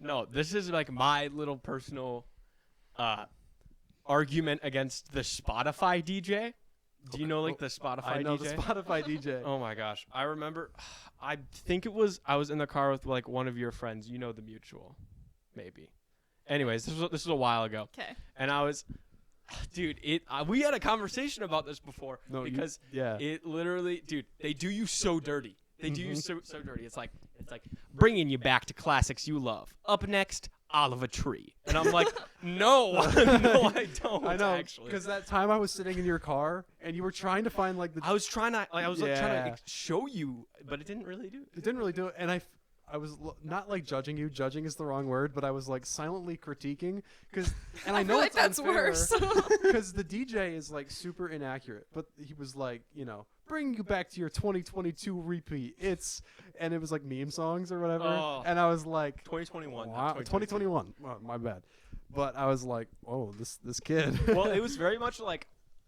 No, this is like my little personal argument against the Spotify DJ. Do you know like the Spotify DJ? I know the Spotify DJ. Oh my gosh. I remember I think I was in the car with like one of your friends. You know the mutual. Maybe. Anyways, this was a while ago. Okay. And I was dude, we had a conversation about this before because it literally, dude, they do you so dirty. They do you so dirty. It's like bringing you back to classics you love. Up next, Oliver Tree. And I'm like, no, no, I don't. I know, actually. because that time I was sitting in your car and you were trying to find like the. I was trying to show you, but it didn't really do it. It didn't really do it, and I was not like judging you. Judging is the wrong word, but I was like silently critiquing and I know feel like it's that's unfair, worse. because the DJ is like super inaccurate, but he was like, bring you back to your 2022 repeat. And it was like meme songs or whatever, and I was like 2021. wow, 2021. Oh, my bad, but I was like, oh, this kid. Well, it was very much like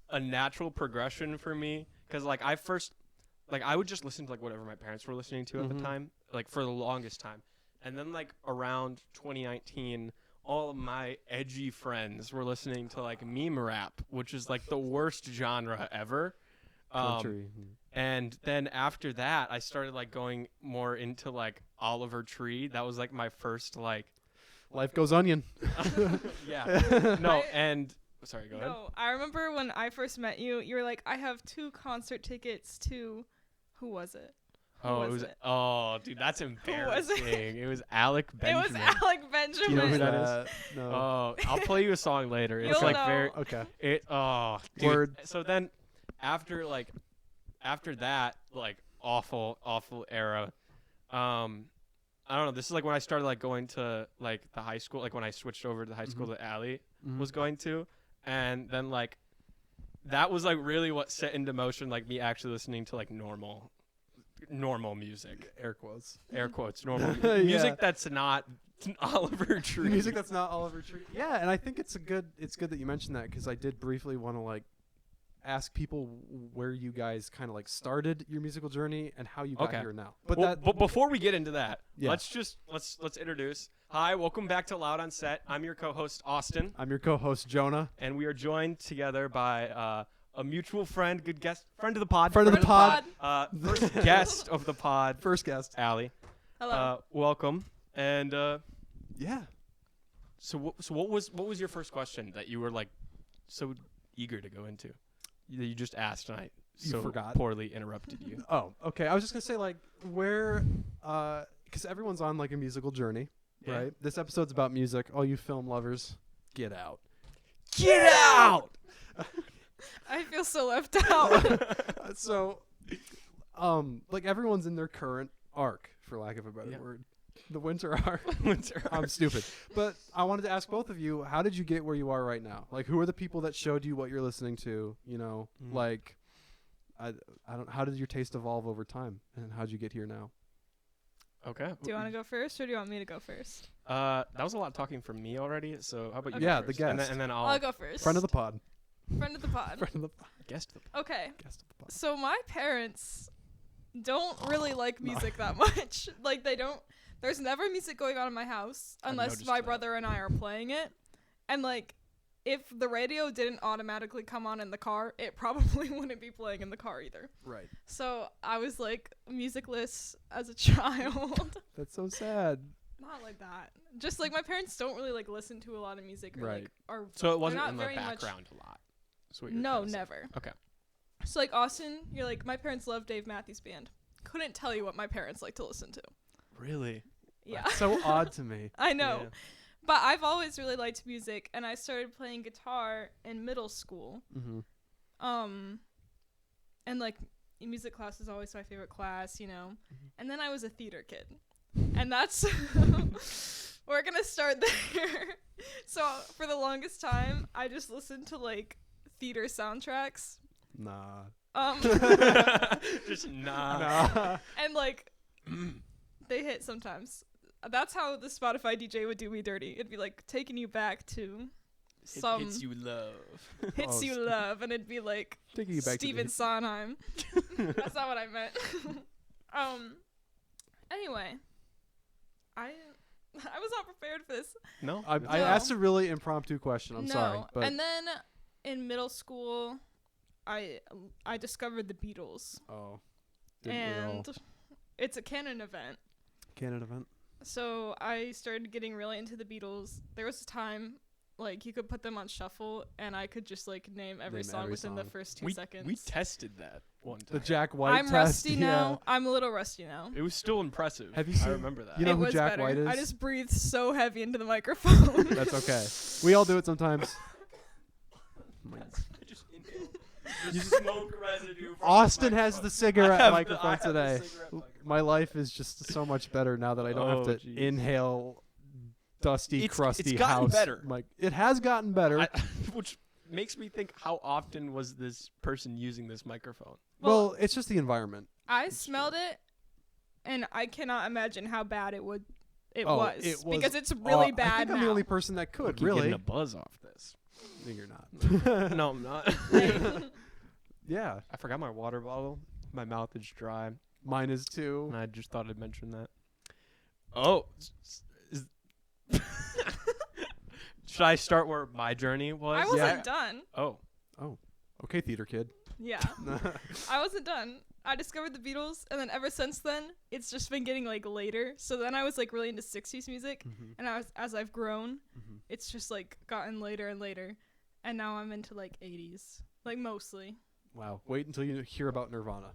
a natural progression for me because like I would just listen to like whatever my parents were listening to at the time, like for the longest time. And then like around 2019, all of my edgy friends were listening to like meme rap, which is like the worst genre ever. Country. And then after that, I started like going more into like Oliver Tree. That was like my first like Life Goes Onion. Yeah. No, and sorry, go ahead. No, I remember when I first met you, you were like, I have 2 concert tickets to, who was it? Dude, that's embarrassing. It was Alec Benjamin. It was Alec Benjamin. Do you know who that is? No. Oh, I'll play you a song later. It's You'll like know. very Okay. Dude. Word. So then after that like awful era, I don't know, this is like when I started like going to like the high school, like when I switched over to the high school that Allie was going to, and then like that was like really what set into motion like me actually listening to like normal music, Air quotes. normal music that's not Oliver Tree. Music that's not Oliver Tree. Yeah, and I think it's good that you mentioned that, because I did briefly want to like ask people where you guys kind of like started your musical journey and how you got here now. But but before we get into that, let's introduce. Hi, welcome back to Loud on Set. I'm your co-host Austin. I'm your co-host Jonah, and we are joined together by a mutual friend, good guest, friend of the pod. First guest of the pod. First guest. Allie. Hello. Welcome. And yeah. So what was your first question that you were like so eager to go into? That you just asked and I forgot. Poorly interrupted you. Oh, okay. I was just gonna say like where, because everyone's on like a musical journey, right? This episode's about music. All you film lovers, get out. Get out! I feel so left out. So, like everyone's in their current arc, for lack of a better word. The winter arc. I'm stupid. But I wanted to ask both of you, how did you get where you are right now? Like, who are the people that showed you what you're listening to? Like, how did your taste evolve over time? And how'd you get here now? Okay. Do you want to go first or do you want me to go first? That was a lot of talking from me already, so how about you Okay. go Yeah, first? the guest. And then I'll go first. Friend of the pod. Friend of the pod. Friend of the pod. Guest of the pod. Okay. Guest of the pod. So my parents don't really like music that much. Like they don't. There's never music going on in my house unless my brother and I are playing it. And like, if the radio didn't automatically come on in the car, it probably wouldn't be playing in the car either. Right. So I was like musicless as a child. That's so sad. Not like that. Just like my parents don't really like listen to a lot of music or Right. like are. So it wasn't not in the very background a lot. That's what you're No, trying to say. never. Okay. So like Austin, you're like, my parents love Dave Matthews Band. Couldn't tell you what my parents like to listen to. Really? Yeah. That's so odd to me. I know. Yeah. But I've always really liked music, and I started playing guitar in middle school. Mm-hmm. And like music class is always my favorite class, And then I was a theater kid. And that's we're going to start there. So for the longest time, I just listened to like theater soundtracks. Nah. Just nah. And like they hit sometimes. That's how the Spotify DJ would do me dirty. It'd be like taking you back to some hits you love. hits you love, and it'd be like Taking you back Stephen to Sondheim. That's not what I meant. Anyway, I was not prepared for this. No, I No. asked a really impromptu question. I'm no. sorry, but And then in middle school, I discovered the Beatles, didn't we all? and it's a canon event. Canon event. So I started getting really into the Beatles. There was a time like you could put them on shuffle, and I could just like name every Name song every within the song. first 2 seconds. we tested that one The time. Jack White I'm test. rusty yeah. now. I'm a little rusty now. It was still impressive. Have you I seen- remember that. You know It who was Jack better. White is? I just breathed so heavy into the microphone. That's okay. We all do it sometimes. You just smoke residue. From Austin the has the microphone. cigarette I have microphone the today. cigarette microphone. My life is just so much better now that I don't have Oh, to jeez. inhale dusty, It's crusty gotten house. better. It has gotten better. Which makes me think, how often was this person using this microphone? well, it's just the environment. I smelled it, and I cannot imagine how bad it was. It was Because it's really I bad think I'm now. the only person that could. Keep Really? getting a buzz off this. No, you're not. No, I'm not. Yeah, I forgot my water bottle. My mouth is dry, mine is too. and I just thought I'd mention that. Oh, should I start where my journey was? I wasn't Yeah. done. Oh, Okay, theater kid. Yeah. I wasn't done. I discovered the Beatles, and then ever since then, it's just been getting like later. So then I was like really into 60s music, and as I've grown, it's just like gotten later and later, and now I'm into like 80s, like mostly. Wow. Wait until you hear about Nirvana.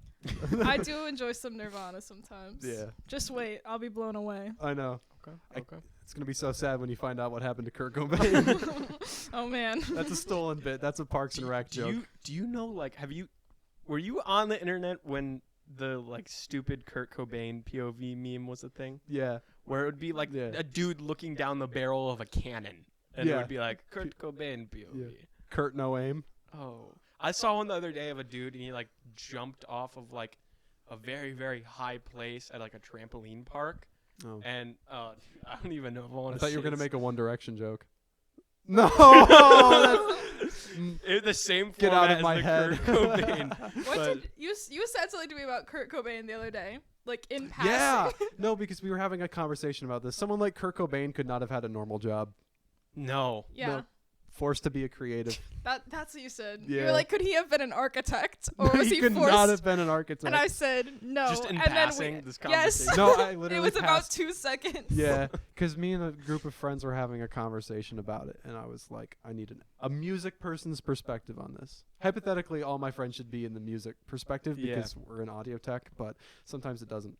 I do enjoy some Nirvana sometimes. Yeah, Just wait, I'll be blown away. I know. okay, I- okay. It's gonna be so sad when you find out what happened to Kurt Cobain. Oh man. That's a stolen bit. That's a Parks and Rec joke. Do you know, like, were you on the internet when the like stupid Kurt Cobain POV meme was a thing? Yeah. Where it would be like Yeah. a dude looking down the barrel of a cannon, and it Yeah. would be like Kurt Cobain POV. Kurt no aim. Oh, I saw one the other day of a dude, and he like jumped off of like a very, very high place at like a trampoline park, Oh. and I don't even know if I want I to. thought you were gonna this. make a One Direction joke. No. The same Get out of format my as the head. Kurt Cobain. What but- did you said something to me about Kurt Cobain the other day, like in passing. Yeah. No, because we were having a conversation about this. Someone like Kurt Cobain could not have had a normal job. No. Yeah. No. Forced to be a creative. That's what you said. You Yeah. were like, could he have been an architect, or was he he could forced? not have been an architect. And I said no. Just in and passing, then we, this yes. conversation. no, I literally It was about passed- 2 seconds. Yeah, because me and a group of friends were having a conversation about it, and I was like, I need a music person's perspective on this. Hypothetically, all my friends should be in the music perspective Yeah. because we're in audio tech, but sometimes it doesn't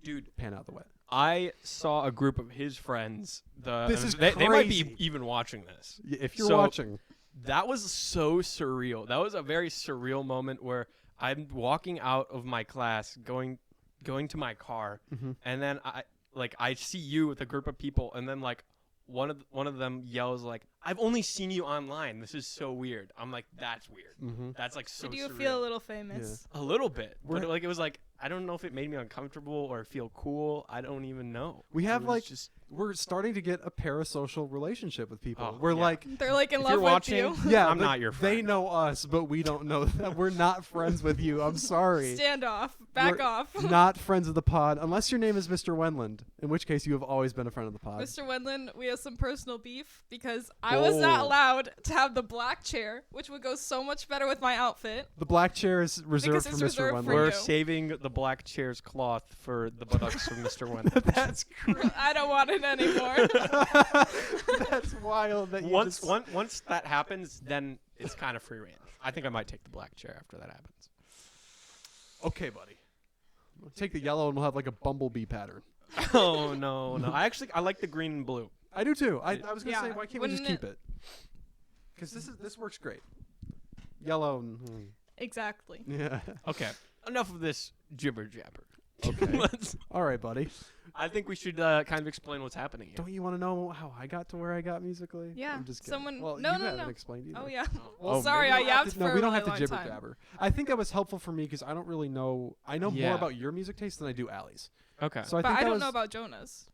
Dude, pan out the way. I saw a group of his friends. This is they might be crazy. even watching this. If you're So- watching, That was so surreal. That was a very surreal moment where I'm walking out of my class, going to my car, and then I see you with a group of people, and then like one of them yells like, "I've only seen you online. This is so weird." I'm like, "That's weird. That's like so." Did you surreal. feel a little famous? A little bit, We're- but like it was like I don't know if it made me uncomfortable or feel cool. I don't even know. we have It was like just we're starting to get a parasocial relationship with people. Oh, we're yeah. like, They're like in If love you're with watching, you. yeah, I'm like, not your They friend. know us, but we don't know that. We're not friends with you. I'm sorry. Stand off. Back We're off. Not friends of the pod, unless your name is Mr. Wendland, in which case you have always been a friend of the pod. Mr. Wendland, we have some personal beef because I was not Oh. allowed to have the black chair, which would go so much better with my outfit. The black chair is reserved Because for it's Mr. reserved Wendland. for we're you. saving the black chair's cloth for the buttocks of Mr. Wendell. That's I don't want it anymore. that's wild. That you once just, once that happens, then it's kind of free range. I think I might take the black chair after that happens. Okay, buddy. Take the yellow and we'll have like a bumblebee pattern. Oh no. I like the green and blue. I do too. I was gonna say, Yeah, why can't we just wouldn't keep it? Because this works great. Yellow. Exactly. Yeah. Okay. Enough of this jibber jabber. Okay. All right, buddy. I think we should kind of explain what's happening here. Don't you want to know how I got to where I got musically? Yeah, I'm just kidding. someone- Well, no, you no, haven't no. explained either. Oh yeah. Oh. Well, sorry, I We don't have yapped to- for No, we a don't really have to long jibber time. jabber. I think that was helpful for me because I don't really know. I know Yeah. more about your music taste than I do Allie's. Okay. So I But think I that don't was, know about Jonah's.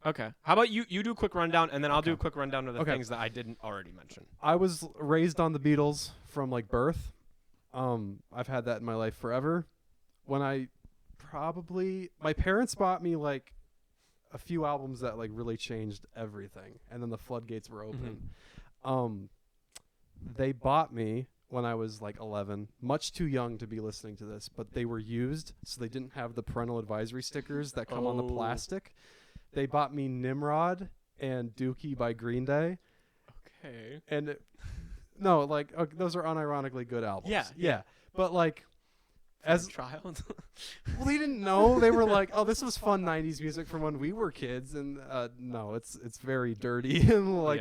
Okay. How about you do a quick rundown, and then I'll do a Okay. quick rundown of the Okay. things that I didn't already mention. I was raised on the Beatles from like birth. I've had that in my life forever. When I my parents bought me like a few albums that like really changed everything, and then the floodgates were open. They bought me when I was like 11, much too young to be listening to this, but they were used, so they didn't have the parental advisory stickers that come on the plastic. They bought me Nimrod and Dookie by Green Day. Okay. And no, like those are unironically good albums. Yeah. But like, as child. well, they didn't know. They were like, "Oh, this was fun '90s music from when we were kids," and no, it's very dirty and like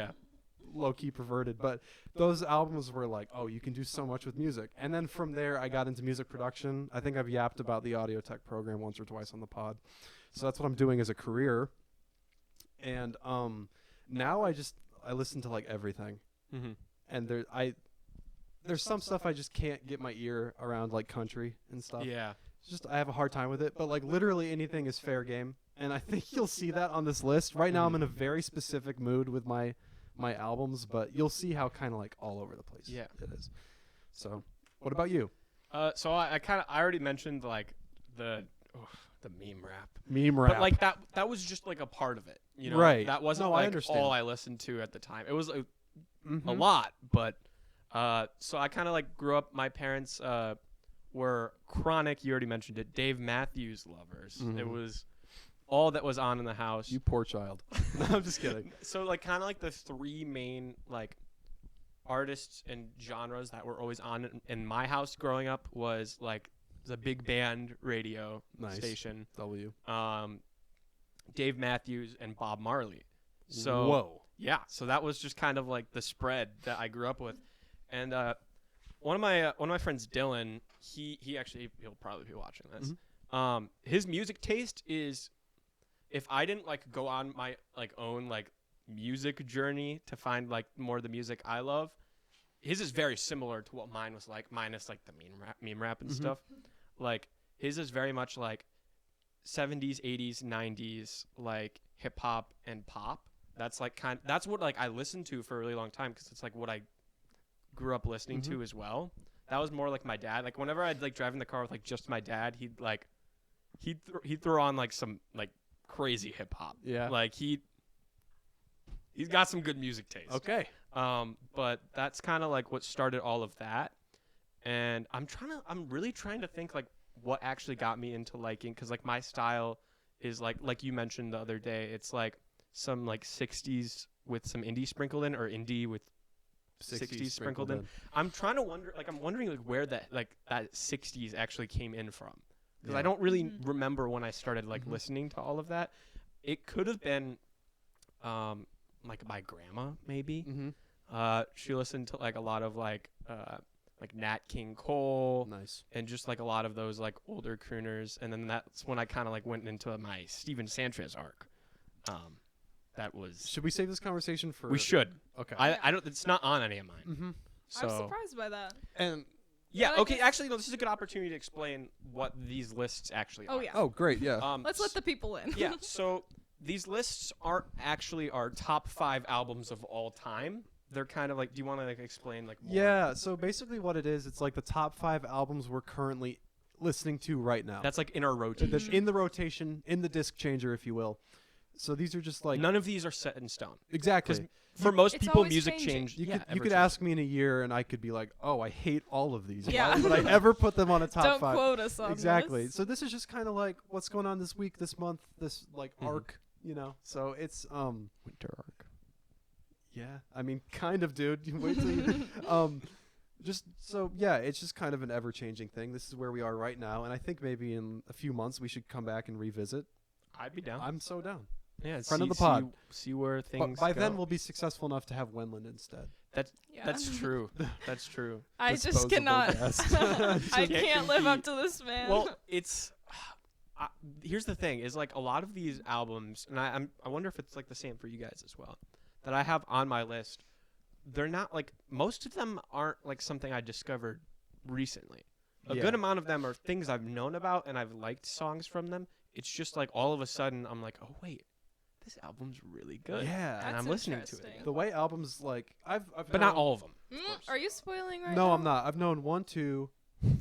low key perverted. But those albums were like, "Oh, you can do so much with music." And then from there, I got into music production. I think I've yapped about the audio tech program once or twice on the pod, so that's what I'm doing as a career. And now I listen to like everything, and there's some stuff I just can't get my ear around, like country and stuff. Yeah. It's just I have a hard time with it, but like literally anything is fair game, and I think you'll see that on this list. Right now I'm in a very specific mood with my albums, but you'll see how kind of like all over the place it is. So, what about you? So I already mentioned like the meme rap. But like that was just like a part of it, you know. Right. That wasn't I like understand. all I listened to at the time. It was a lot, but so I kind of like grew up. My parents were chronic. You already mentioned it. Dave Matthews lovers. It was all that was on in the house. You poor child. No, I'm just kidding. So like kind of like the three main like artists and genres that were always on in my house growing up was like the big band radio station. W. Dave Matthews and Bob Marley. So whoa. Yeah, so that was just kind of like the spread that I grew up with. And one of my friends, Dylan, he'll probably be watching this. His music taste is, if I didn't like go on my like own like music journey to find like more of the music I love, his is very similar to what mine was like, minus like the meme rap and stuff. Like his is very much like 70s, 80s, 90s, like hip hop and pop. That's like that's what like I listened to for a really long time, because it's like what I grew up listening to as well. That was more like my dad. Like whenever I'd like drive in the car with like just my dad, he'd throw on like some like crazy hip hop. Yeah. Like he's got some good music taste. Okay. But that's kind of like what started all of that. And I'm really trying to think like what actually got me into liking, because like my style is like you mentioned the other day, it's like some like 60s with some indie sprinkled in, or indie with 60s sprinkled in. I'm wondering like where that 60s actually came in from, because I don't really remember when I started like listening to all of that. It could have been like my grandma maybe. She listened to like a lot of like Nat King Cole, and just like a lot of those like older crooners, and then that's when I kind of like went into my Steven Sanchez arc. That was. Should we save this conversation for? We should. Okay. I don't. It's not on any of mine. So. I'm surprised by that. And yeah. Okay. Actually, no. This is a good opportunity to explain what these lists actually are. Oh yeah. Oh great. Yeah. Let's let the people in. Yeah. So these lists aren't actually our top 5 albums of all time. They're kind of like. Do you want to like explain like? More? Yeah. So basically, what it is, it's like the top 5 albums we're currently listening to right now. That's like in our rotation. In the rotation, in the disc changer, if you will. So these are just like none of these are set in stone. Exactly. For most It's people, always music changing. change. You could ask me in a year, and I could be like, "Oh, I hate all of these. Yeah. Why would I ever put them on a top 5?" Don't quote us on Exactly. this. So this is just kind of like what's going on this week, this month, this like arc, you know. So it's Winter arc. yeah. I mean, kind of, dude. You wait till you just so yeah. It's just kind of an ever-changing thing. This is where we are right now, and I think maybe in a few months we should come back and revisit. I'd be down. I'm so down. Yeah, Friend of the pod. See where things. But by go. then we'll be successful enough to have Wenland instead. That's true. That's true. I just Disposable cannot. guest. I can't live up to this, man. Well, it's. Here's the thing: is like a lot of these albums, and I wonder if it's like the same for you guys as well, that I have on my list. They're not like, most of them aren't like something I discovered recently. A good amount of them are things I've known about and I've liked songs from them. It's just like all of a sudden I'm like, oh wait, this album's really good. Yeah. And That's I'm listening to it. interesting. The way albums like I've But not all of them. course. Are you spoiling right No, now? I'm not. I've known 1, 2,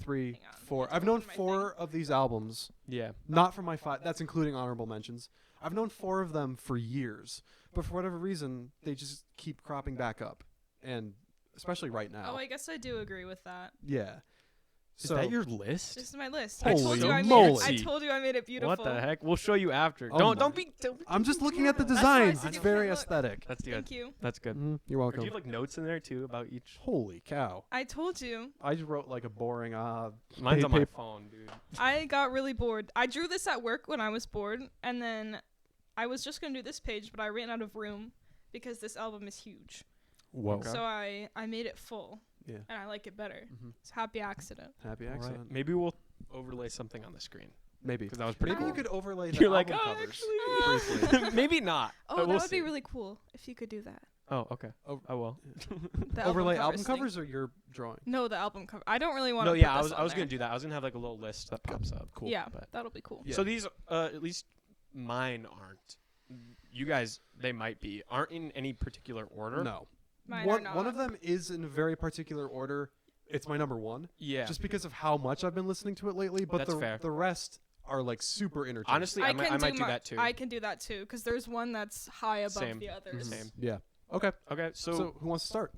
3, Hang on, 4. let me I've just known open my 4 of these albums. Yeah. Not from my 5. That's including honorable mentions. I've known 4 of them for years, but for whatever reason, they just keep cropping back up, and especially right now. Oh, I guess I do agree with that. Yeah. Is So that your list? This is my list. Holy I told you moly. I told you I made it beautiful. What the heck? We'll show you after. Oh Don't my- be. I'm just looking at the That's why I designs. said It's you very can't look. aesthetic. That's good. Thank you. That's good. You're Or welcome. do you have like notes in there too about each? Holy cow. I told you. I just wrote like a boring Mine's on my paper. phone, dude. I got really bored. I drew this at work when I was bored, and then I was just gonna do this page, but I ran out of room because this album is huge. Whoa. Okay. So I made it full. Yeah. And I like it better. Mhm. It's a happy accident. Happy All right. accident. Maybe we'll overlay something on the screen Maybe. because that was pretty Maybe cool. you could overlay the You're like, album oh, covers. actually, briefly. maybe not. Oh, but that we'll would see. be really cool if you could do that. Oh, okay. Oh. I will. The Overlay album album thing. covers or your drawing? No, the album cover. I don't really want No, to. yeah, put I this was on gonna there. do that. I was gonna have like a little list that pops up. Cool. Yeah, But that'll be cool. Yeah. so these, at least mine aren't. You guys, they might be. Aren't in any particular order. No. Mine One are not. of them is in a very particular order. It's my number 1. Yeah. Just because of how much I've been listening to it lately, but That's fair. the rest are like super interchangeable. Honestly, I might do that too. I can do that too, because there's one that's high above Same. the others. Same. Yeah. Okay. Okay, So who wants to start?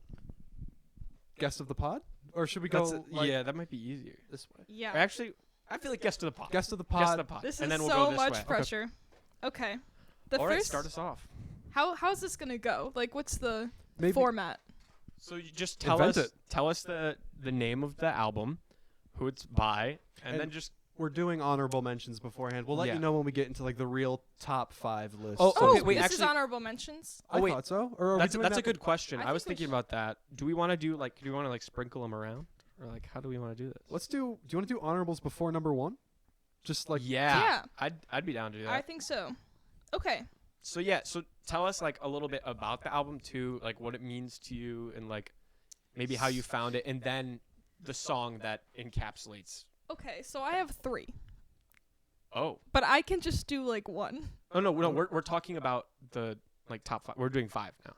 Guest of the pod? Or should we go that's like, yeah, that might be easier. this way? Yeah. Actually, I feel like guest of the pod. Guest of the Guest pod. of the pod. This and is then we'll so go this much way. pressure. Okay. The All right, first. start us off. How's this gonna go? Like, what's the Maybe format? So you just tell Invent us it. tell us the name of the album, who it's by, and then And- just we're doing honorable mentions beforehand. We'll let Yeah. you know when we get into like the real top 5 list. Oh, Oh, okay, wait, this is actually- honorable mentions. I oh, wait. thought so. Or are we that's doing that's a that good question. I I was think we thinking about that. Do we want to do like sprinkle them around, or like how do we want to do this? Let's do you want to do honorables before number 1? Just like Yeah, I'd be down to do that. I think so. Okay. So yeah, so tell us like a little bit about the album too, like what it means to you, and like maybe how you found it, and then the song that encapsulates. Okay. So I have 3, Oh, but I can just do like one. no, we're talking about the like top 5. We're doing 5 now.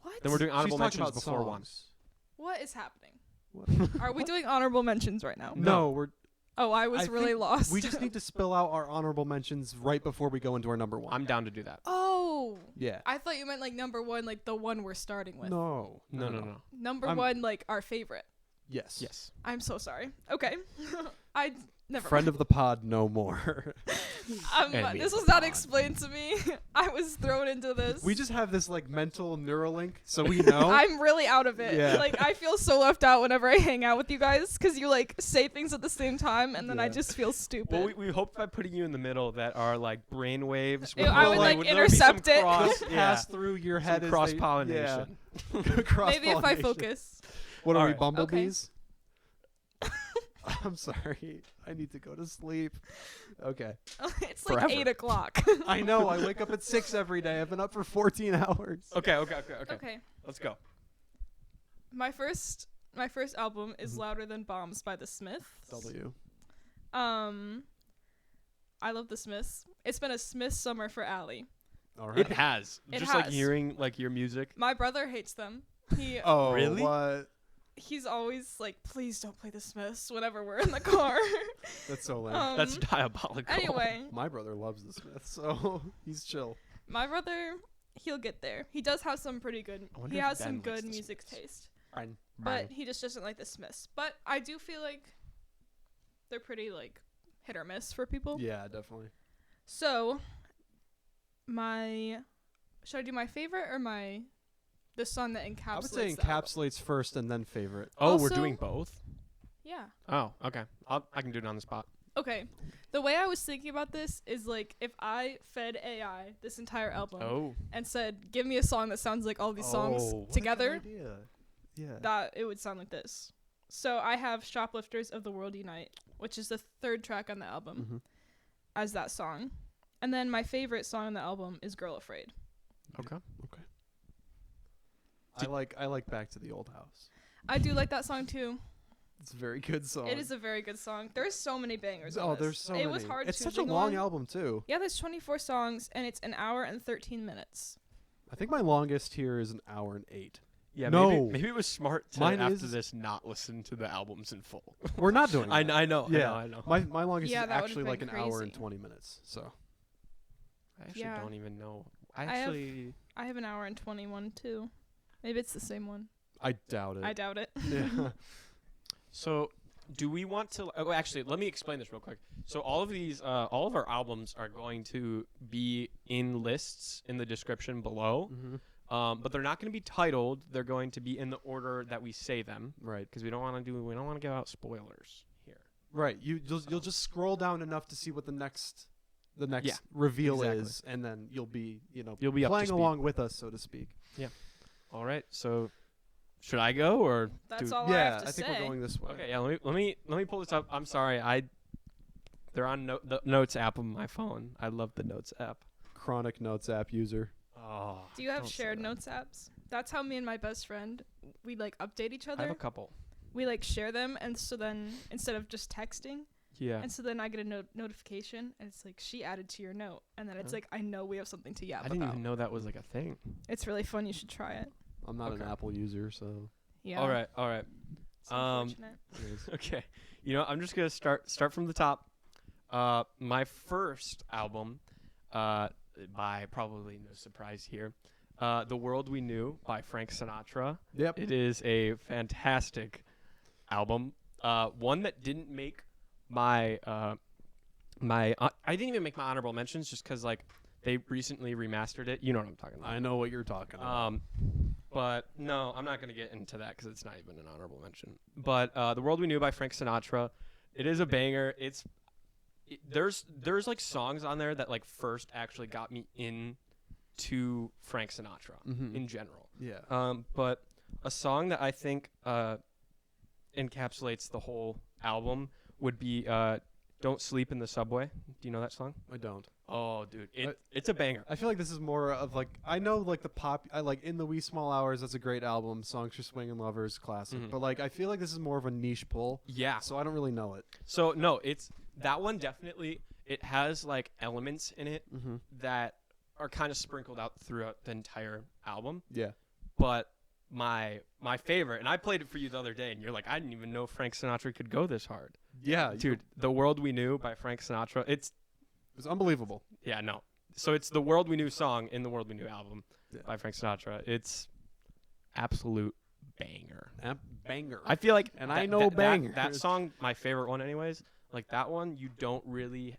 What? Then we're doing she's honorable talking mentions about before 1. songs. What is happening? What? Are we doing honorable mentions right now? No, we're Oh, I was I really think lost. we just need to spill out our honorable mentions right before we go into our number 1. I'm down to do that. Oh. yeah. I thought you meant like number 1, like the one we're starting with. No. No. Number I'm- 1, like our favorite. Yes. Yes. I'm so sorry. Okay. I never Friend mind. of the pod, no more. Enemy This of was the not pod. explained to me. I was thrown into this. we just have this like mental Neuralink, so we know. I'm really out of it. Yeah. Like I feel so left out whenever I hang out with you guys because you like say things at the same time and then I Yeah. just feel stupid. Well, we hoped by putting you in the middle that our like brain waves. Ew, I would, like, there be intercept some it. Cross, Just yeah, pass through your head some as cross they- pollination. Yeah. Maybe if I Cross-pollination. focus. What are we, Alright. bumblebees? I'm sorry. I need to go to sleep. Okay. It's like Forever. 8 o'clock. I know. I wake up at 6 every day. I've been up for 14 hours. Okay. Okay. Let's go. My first album is Mhm. Louder Than Bombs by the Smiths. W. I love the Smiths. It's been a Smiths summer for Allie. All right. It has. It Just like has. hearing like your music. My brother hates them. He Oh, Really? What? he's always like, please don't play the Smiths whenever we're in the car. That's so lame. That's diabolical. Anyway, My brother loves the Smiths, so he's chill. my brother, he'll get there. He does have some pretty good. I wonder He if has Ben some likes good the music Smiths. taste, but he just doesn't like the Smiths. But I do feel like they're pretty like hit or miss for people. Yeah, definitely. So, should I do my favorite or the song that encapsulates? I would say the album? encapsulates first and then favorite. Oh, we're Also- doing both. Yeah. Oh, okay. I can do it on the spot. Okay. The way I was thinking about this is like if I fed AI this entire album Oh, and said, "Give me a song that sounds like all these songs Oh, what a good together," idea. Yeah. that it would sound like this. So I have "Shoplifters of the World Unite," which is the 3rd track on the album, Mhm. as that song, and then my favorite song on the album is "Girl Afraid." okay. I like Back to the Old House. I do like that song too. It's a very good song. It is a very good song. There's so many bangers. Oh, on this. there's so it many. was hard. It's such a choosing long one. album too. Yeah, there's 24 songs and it's an hour and 13 minutes. I think my longest here is an hour and 8. Yeah, No. maybe it was smart to Mine after is- this not listen to the albums in full. We're not doing that. I know. Yeah. I know. My longest Yeah, is that would've actually been like an hour and crazy. 20 minutes. So I actually Yeah. don't even know. I have an hour and 21 too. Maybe it's the same one. I doubt it. I doubt it. Yeah. So, do we want to? Oh, actually, let me explain this real quick. So, all of our albums are going to be in lists in the description below. But they're not going to be titled. They're going to be in the order that we say them, Right. because we don't want to give out spoilers here. Right. You'll just scroll down enough to see what the next Yeah, reveal exactly. is, and then you'll be You'll be up to playing speed. along with us, so to speak. All right. So, should I go or? That's do- all I Yeah, have to I think say. we're going this way. Okay. Yeah. Let me pull this up. I'm sorry. They're on the Notes app on my phone. I love the Notes app. Chronic Notes app user. Oh. Do you have don't say shared that. notes apps? That's how me and my best friend, we like update each I have other. a couple. We like share them, and so then instead of just texting, Yeah. and so then I get a notification, and it's like she added to your note, and then it's Huh? like I know we have something to yap I didn't about. even know that was like a thing. It's really fun. You should try it. I'm not an Okay. Apple user, so Yeah. All right. It's Um, unfortunate. it is. Okay. I'm just gonna start from the top. My first album, by probably no surprise here, "The World We Knew" by Frank Sinatra. Yep. It is a fantastic album. One that didn't make my I didn't even make my honorable mentions just because like they recently remastered it. You know what I'm talking about. I know what you're talking about. But no, I'm not going to get into that because it's not even an honorable mention. But "The World We Knew" by Frank Sinatra, it is a banger. There's like songs on there that like first actually got me into Frank Sinatra in general. Yeah. But a song that I think encapsulates the whole album would be "Don't Sleep in the Subway." Do you know that song? I don't. Oh, dude, it's a banger. I feel like this is more of like I know like the pop. I like "In the Wee Small Hours." That's a great album. "Songs for Swingin' Lovers," classic. Mhm. But like I feel like this is more of a niche pull. Yeah. So I don't really know it. So no, it's that one definitely. It has like elements in it Mm-hmm. that are kind of sprinkled out throughout the entire album. Yeah. But my favorite, and I played it for you the other day, and you're like, I didn't even know Frank Sinatra could go this hard. Yeah, Dude, "The World We Knew" by Frank Sinatra. It was unbelievable. Yeah, no. So it's the "World We Knew" song in the "World We Knew" album Yeah. by Frank Sinatra. It's absolute banger. Banger. I feel like, And I know banger. That song, my favorite one, anyways. Like that one, you don't really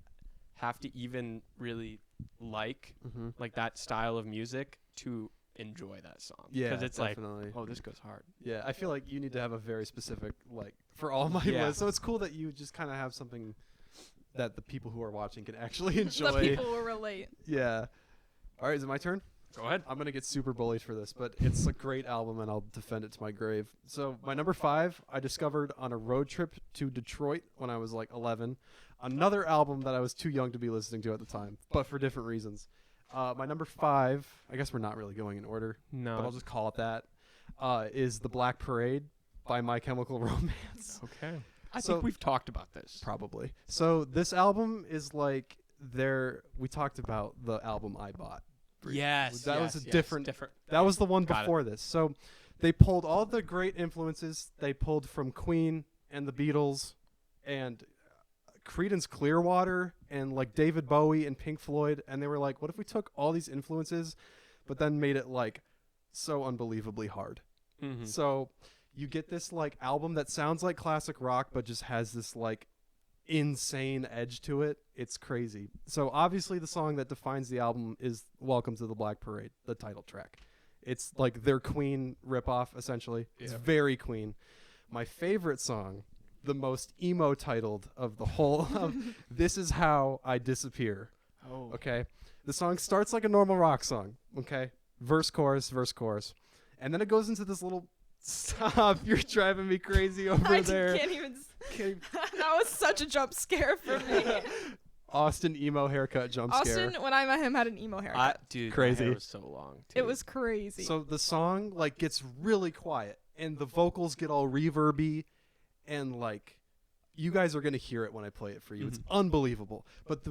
have to even really like that style of music to enjoy that song. Yeah, because it's definitely. like, oh, this goes hard. Yeah, I feel like you need to have a very specific like for all my Yeah. lists. So it's cool that you just kind of have something that the people who are watching can actually enjoy. The people will relate. Yeah. All right, is it my turn? Go ahead. I'm gonna get super bullied for this, but it's a great album, and I'll defend it to my grave. So my number 5, I discovered on a road trip to Detroit when I was like 11. Another album that I was too young to be listening to at the time, but for different reasons. My number 5, I guess we're not really going in order, No. but I'll just call it that. Is "The Black Parade" by My Chemical Romance. Okay. I So- think we've talked about this. Probably. So this album is like we talked about the album I bought. Yes. That was yes, a yes, different- different. That was the one Got it. before this. So they pulled all the great influences. They pulled from Queen and the Beatles and Creedence Clearwater and like David Bowie and Pink Floyd. And they were like, what if we took all these influences, but then made it like so unbelievably hard? Mhm. So you get this like album that sounds like classic rock, but just has this like insane edge to it. It's crazy. So obviously the song that defines the album is "Welcome to the Black Parade," the title track. It's like their Queen ripoff, essentially. It's Yeah. very Queen. My favorite song, the most emo titled of the whole of "This Is How I Disappear." Oh. Okay, the song starts like a normal rock song. Okay, verse, chorus, and then it goes into this little. Stop! You're driving me crazy over I there. can't even. Can't- That was such a jump scare for me. Austin emo haircut jump scare. Austin, when I met him, had an emo haircut. Dude, Crazy. my hair was so long. It too. was crazy. So the song like gets really quiet and the vocals get all reverby and like you guys are gonna hear it when I play it for you. It's unbelievable. But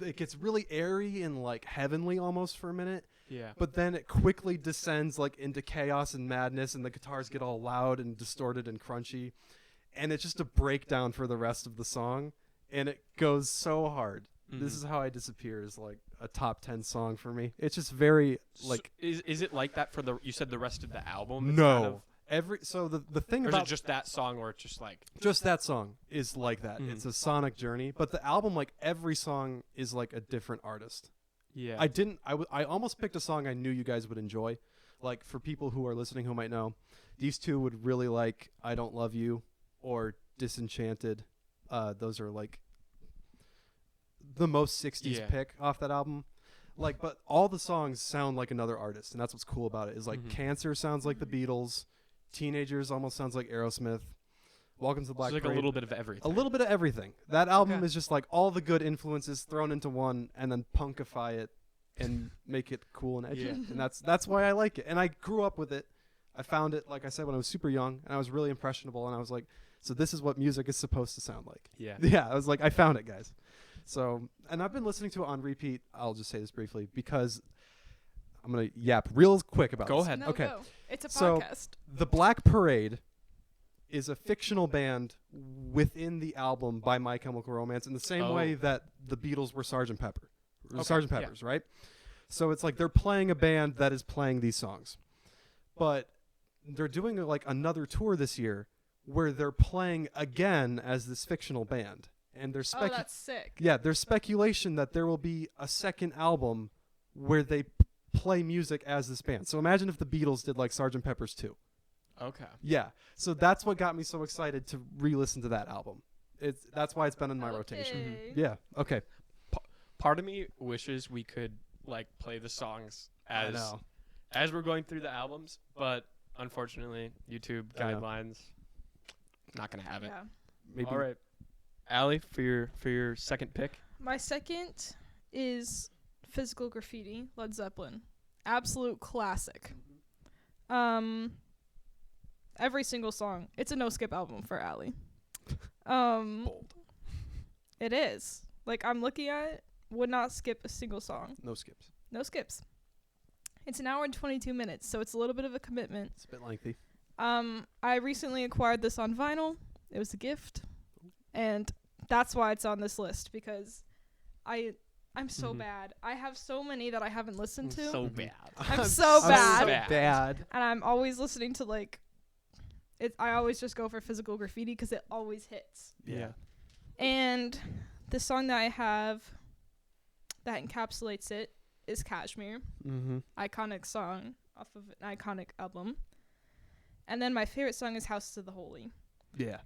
it gets really airy and like heavenly almost for a minute, Yeah. But then it quickly descends like into chaos and madness, and the guitars get all loud and distorted and crunchy, and it's just a breakdown for the rest of the song, and it goes so hard. This is How I Disappear is like a top 10 song for me. It's just very like. So is it like that for you said the rest of the album? It's No. kind of, The thing or is about it just that song where it's just like just that song is like that. It's a sonic journey, but the album, like every song is like a different artist. yeah. I almost picked a song I knew you guys would enjoy. Like for people who are listening who might know, these two would really like I Don't Love You or Disenchanted. Those are like the most 60s pick off that album. Like, but all the songs sound like another artist, and that's what's cool about it. Is like Cancer sounds like the Beatles, Teenagers almost sounds like Aerosmith, Welcome to the Black It's like Parade. a little bit of everything. A little bit of everything. That album is just like all the good influences thrown into one, and then punkify it and make it cool and edgy. Yeah. And that's why I like it. And I grew up with it. I found it, like I said, when I was super young, and I was really impressionable. And I was like, so this is what music is supposed to sound like. Yeah. Yeah, I was like, I found it, guys. So, and I've been listening to it on repeat. I'll just say this briefly because I'm going to yap real quick about Go this. ahead. No, Okay. go. It's a So- podcast. The Black Parade is a fictional band within the album by My Chemical Romance in the same way that the Beatles were Sgt. Pepper. Sgt. Pepper's, right? So it's like they're playing a band that is playing these songs. But they're doing like another tour this year where they're playing again as this fictional band. And there's Oh, that's sick. yeah, there's speculation that there will be a second album where they play music as this band. So imagine if the Beatles did like Sgt. Pepper's 2. Okay. Yeah. So that's what got me so excited to re-listen to that album. That's why it's been in my rotation. Okay. Yeah. Okay. Part of me wishes we could like play the songs I know. as we're going through the albums, but unfortunately, YouTube I know. guidelines not gonna have it. Yeah. Maybe. All right, Allie, for your second pick. My second is Physical Graffiti, Led Zeppelin. Absolute classic. Every single song. It's a no-skip album for Allie. Bold. It is. Like, I'm looking at it, would not skip a single song. No skips. No skips. It's an hour and 22 minutes, so it's a little bit of a commitment. It's a bit lengthy. I recently acquired this on vinyl. It was a gift. And that's why it's on this list, because I'm so bad. I have so many that I haven't listened to. So bad. I'm so bad. So bad. And I'm always listening to like I always just go for Physical Graffiti because it always hits. Yeah. And the song that I have that encapsulates it is Kashmir. Mm-hmm. Iconic song off of an iconic album. And then my favorite song is Houses of the Holy. Yeah.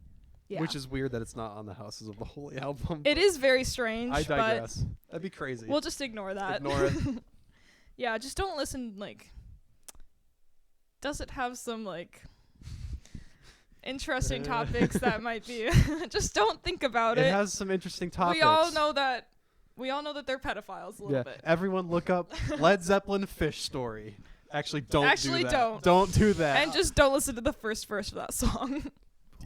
Yeah. Which is weird that it's not on the Houses of the Holy album. It is very strange, I but digress. That'd be crazy. we'll just ignore that. Ignore it. Yeah, just don't listen, like, does it have some, like, interesting topics that might be, just don't think about it. It has some interesting topics. We all know that they're pedophiles a little bit. Everyone look up Led Zeppelin fish story. Actually, don't Actually, do that. don't. Don't do that. And just don't listen to the first verse of that song.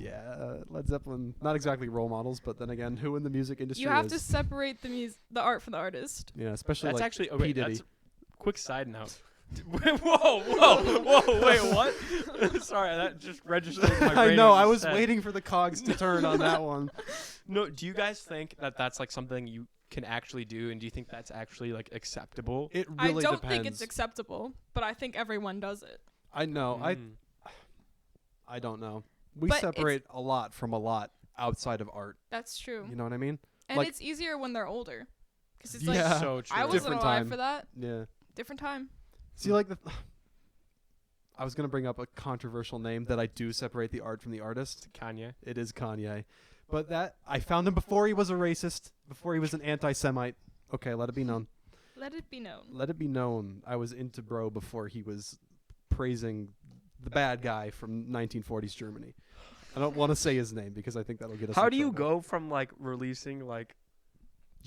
Yeah, Led Zeppelin, not exactly role models, but then again, who in the music industry You have is? to separate the art from the artist. Yeah, especially That's like actually P. Diddy. that's quick side note. whoa! Wait, what? Sorry, that just registered in my brain. I know. what I you was said. waiting for the cogs to turn on that one. No, do you guys think that that's like something you can actually do, and do you think that's actually like acceptable? It really I don't depends. think it's acceptable, but I think everyone does it. I know. Mm. I don't know. We But separate a lot from a lot outside of art. That's true. You know what I mean? And like- it's easier when they're older. Because it's Yeah. like, So true. I wasn't Different alive time. for that. Yeah. Different time. See, like I was gonna bring up a controversial name that I do separate the art from the artist. Kanye. It is Kanye, but that I found him before he was a racist, before he was an anti-Semite. Okay, let it be known. Let it be known. Let it be known. I was into bro before he was praising the bad guy from 1940s Germany. I don't want to say his name because I think that'll get us. How in do you trouble. go from like releasing like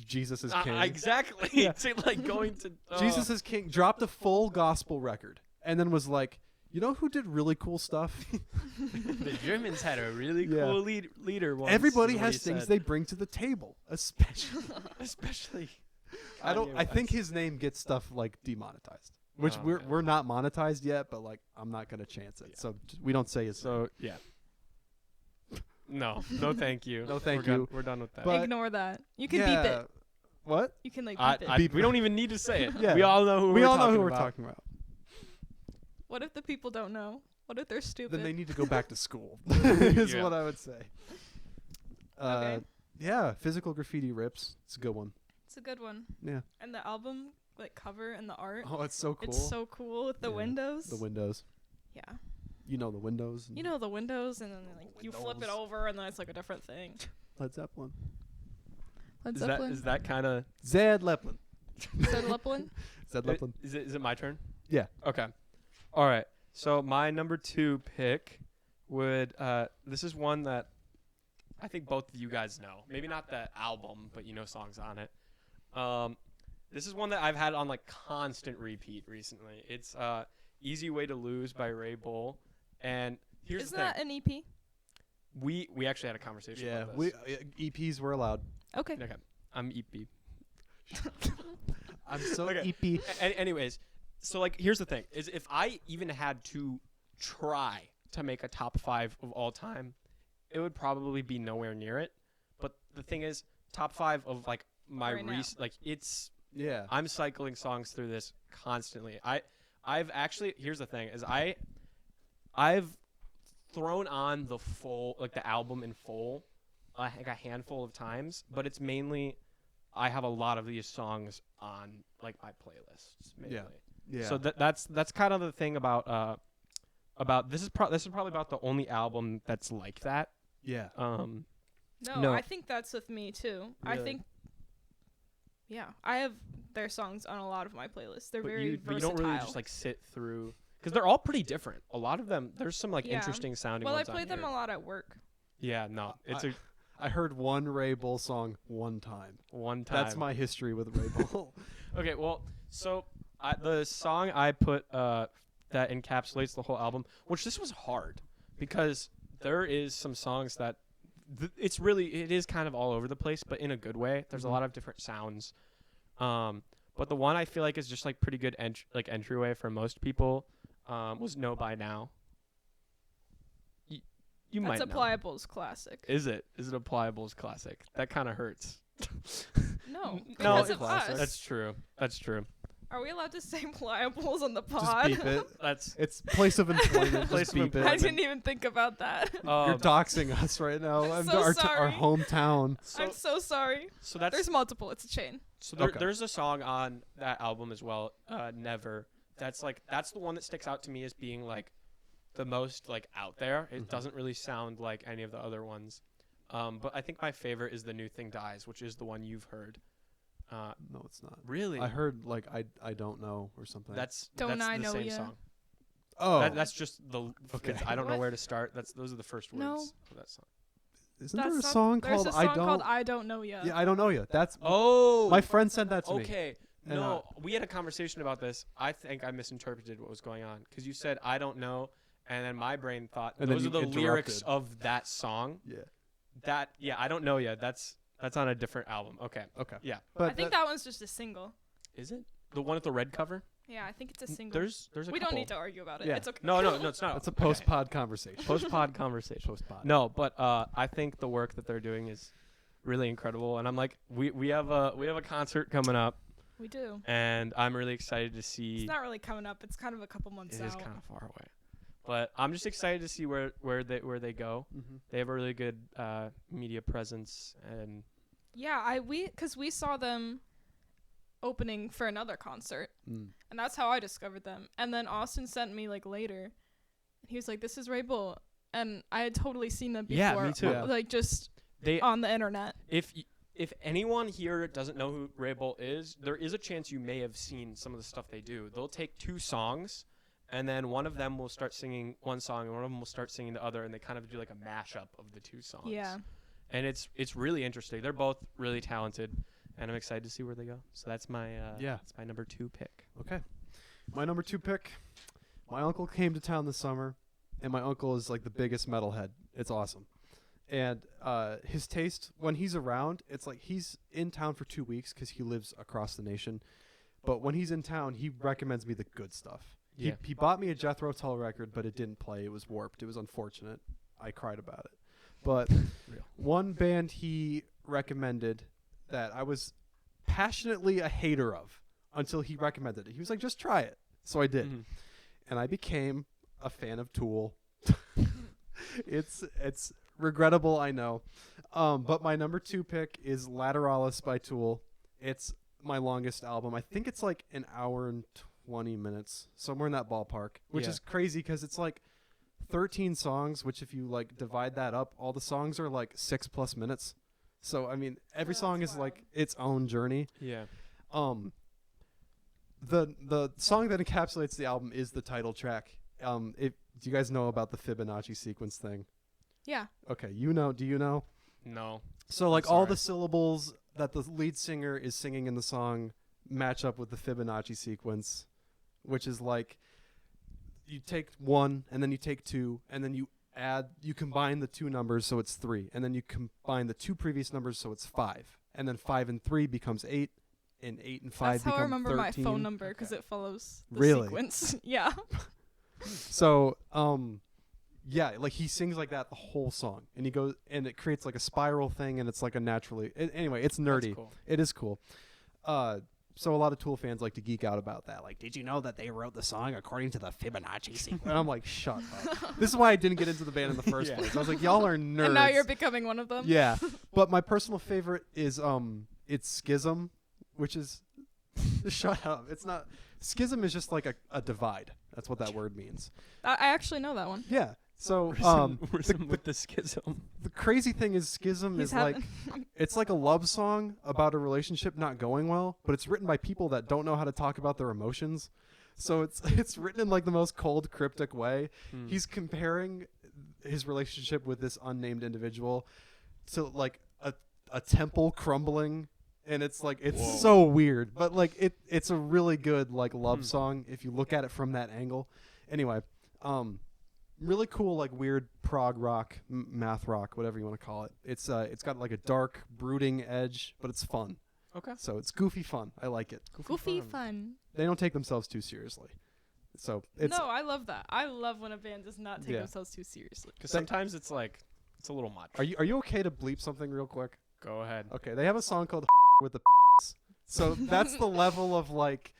Jesus is king. exactly Yeah. to like going to Jesus is king. Dropped a full gospel record and then was like, you know who did really cool stuff? The Germans had a really Yeah. cool leader once. Everybody is what has he things said. they bring to the table, especially. especially. I Kanye think West. his name gets stuff like demonetized. which Oh, we're man. we're not monetized yet, but like I'm not gonna chance it. Yeah. So we don't say it's So yeah. No, thank you. No, thank We're you. We're done with that. But- Ignore that. You can beep it. What? You can like beep it. Beep we it. don't even need to say it. Yeah. We all know who We we're all know talking who we're about. talking about. What if the people don't know? What if they're stupid? Then they need to go back to school. Is Yeah. what I would say. Okay. Yeah, physical graffiti rips. It's a good one. It's a good one. Yeah. And the album like cover and the art. Oh, it's so cool. It's so cool with the Yeah. windows. The windows. Yeah. You know the windows. You know the windows, and then like you flip it Windows. over, and then it's like a different thing. Led Zeppelin. Led Is that kind of Zed Leplin. Zeppelin? Zed Leplin. Is it my turn? Yeah. Okay. All right. So my number 2 pick would this is one that I think both of you guys know. Maybe not the album, but you know songs on it. This is one that I've had on like constant repeat recently. It's Easy Way to Lose by Ray Bull. And here's Isn't the thing. that an EP? We actually had a conversation Yeah. about this. EPs were allowed. Okay. Okay. I'm EP. I'm so Okay. EP. Anyways, so like here's the thing is if I even had to try to make a top 5 of all time, it would probably be nowhere near it. But the thing is, top 5 of like my Right now. like it's Yeah. I'm cycling songs through this constantly. I've actually here's the thing is I've thrown on the full like the album in full like a handful of times, but it's mainly I have a lot of these songs on like my playlists mainly. Yeah. So that's kind of the thing about this is probably about the only album that's like that. yeah. No. I think that's with me too. I Really? think. Yeah, I have their songs on a lot of my playlists. They're but very you versatile. don't really just like sit through because they're all pretty different. A lot of them there's some like Yeah. interesting sounding Well, I ones on play them here. a lot at work. Yeah, no, it's I heard one Ray Bull song one time. one time. That's my history with Ray Bull. Okay, well, so the song I put that encapsulates the whole album, which this was hard because there is some songs that it is kind of all over the place, but in a good way. There's a lot of different sounds. But the one I feel like is just like pretty good entryway for most people was Know by Now. You That's a might know. Pliables classic. Is it a Pliables classic? That kind of hurts. No, No, because of classic. us. That's true. That's true. Are we allowed to say Pliables on the Just pod? beep it. That's It's place of employment. Place Just of beep it. I didn't even think about that. You're doxing us right now. I'm And so our sorry. hometown. I'm so sorry. So that's There's multiple. It's a chain. So Okay. there's a song on that album as well, Never. That's the one that sticks out to me as being like the most like out there. It doesn't really sound like any of the other ones. But I think my favorite is The New Thing Dies, which is the one you've heard. No, it's not. Really? I heard like I don't know or something. That's Don't that's I the Know same Ya? song. oh, That's just the Okay. I don't know What? where to start. Those are the first words No. of that song. isn't there a That's not- song There's called a song I don't? called I Don't Know Ya. Yeah, I don't know yet. That's Oh, my friend sent that to me. okay. And, No, we had a conversation about this. I think I misinterpreted what was going on because you said I don't know, and then my brain thought And then those are you the lyrics interrupted. of that song. Yeah. I don't know yet. That's on a different album. Okay, Okay. yeah. But I think that one's just a single. Is it the one with the red cover? Yeah, I think it's a single. There's a we couple. don't need to argue about it. Yeah. It's okay. No, it's not. that's a post pod conversation. Post pod conversation. Post pod. No, but I think the work that they're doing is really incredible, and I'm like, we have a concert coming up, We do. and I'm really excited to see. It's not really coming up. It's kind of a couple months It out. is kind of far away, but I'm just excited to see where they go. Mm-hmm. They have a really good media presence, and Yeah, because we saw them opening for another concert, Mm. and that's how I discovered them. And then Austin sent me like later, and he was like, "This is Ray Bull," and I had totally seen them before. Yeah, me too. Yeah. Like just they on the internet. if anyone here doesn't know who Ray Bull is, there is a chance you may have seen some of the stuff they do. They'll take two songs, and then one of them will start singing one song, and one of them will start singing the other, and they kind of do like a mashup of the two songs. Yeah. And it's really interesting. They're both really talented, and I'm excited to see where they go. So that's my that's my number 2 pick. Okay. My number 2 pick. My uncle came to town this summer, and my uncle is like the biggest metalhead. It's awesome. And his taste, when he's around, it's like he's in town for 2 weeks because he lives across the nation. but when he's in town, he recommends me the good stuff. Yeah. He bought me a Jethro Tull record, but it didn't play. It was warped. It was unfortunate. I cried about it. But one band he recommended that I was passionately a hater of until he recommended it. He was like, just try it. So I did. And I became a fan of Tool. It's regrettable, I know. But my number 2 pick is Lateralis by Tool. It's my longest album. I think it's like an hour and 20 minutes, somewhere in that ballpark, which is crazy because it's like 13 songs, which if you like divide that up, all the songs are like 6+ minutes. So, I mean, every song is like its own journey. Yeah. The song that encapsulates the album is the title track. Do you guys know about the Fibonacci sequence thing? Yeah. Okay, you know. Do you know? No. So like all the syllables that the lead singer is singing in the song match up with the Fibonacci sequence, which is like you take 1 and then you take 2 and then you combine the 2 numbers so it's 3, and then you combine the 2 previous numbers so it's 5, and then 5 and 3 becomes 8, and 8 and 5 That's become 13. how I remember my phone number because it follows the Really? sequence. Yeah. So, yeah, like he sings like that the whole song, and he goes, and it creates like a spiral thing, and it's like a naturally. Anyway, it's nerdy. Cool. It is cool. So a lot of Tool fans like to geek out about that. Like, did you know that they wrote the song according to the Fibonacci sequence? And I'm like, shut up. This is why I didn't get into the band in the first place. I was like, y'all are nerds. And now you're becoming one of them. Yeah, but my personal favorite is it's Schism, which is shut up. It's not. Schism is just like a divide. That's what that word means. I actually know that one. Yeah. So with the schism. the crazy thing is Schism is like it's like a love song about a relationship not going well, but it's written by people that don't know how to talk about their emotions. So it's written in like the most cold, cryptic way. He's comparing his relationship with this unnamed individual to like a temple crumbling, and it's like it's so weird, but like it's a really good like love song if you look at it from that angle. Anyway, really cool, like weird prog rock, math rock, whatever you want to call it. It's got like a dark, brooding edge, but it's fun. Okay. So it's goofy fun. I like it. Goofy fun. They don't take themselves too seriously. So it's No, I love that. I love when a band does not take themselves too seriously. Because sometimes it's like it's a little much. Are you okay to bleep something real quick? Go ahead. Okay, they have a song called with the so that's the level of like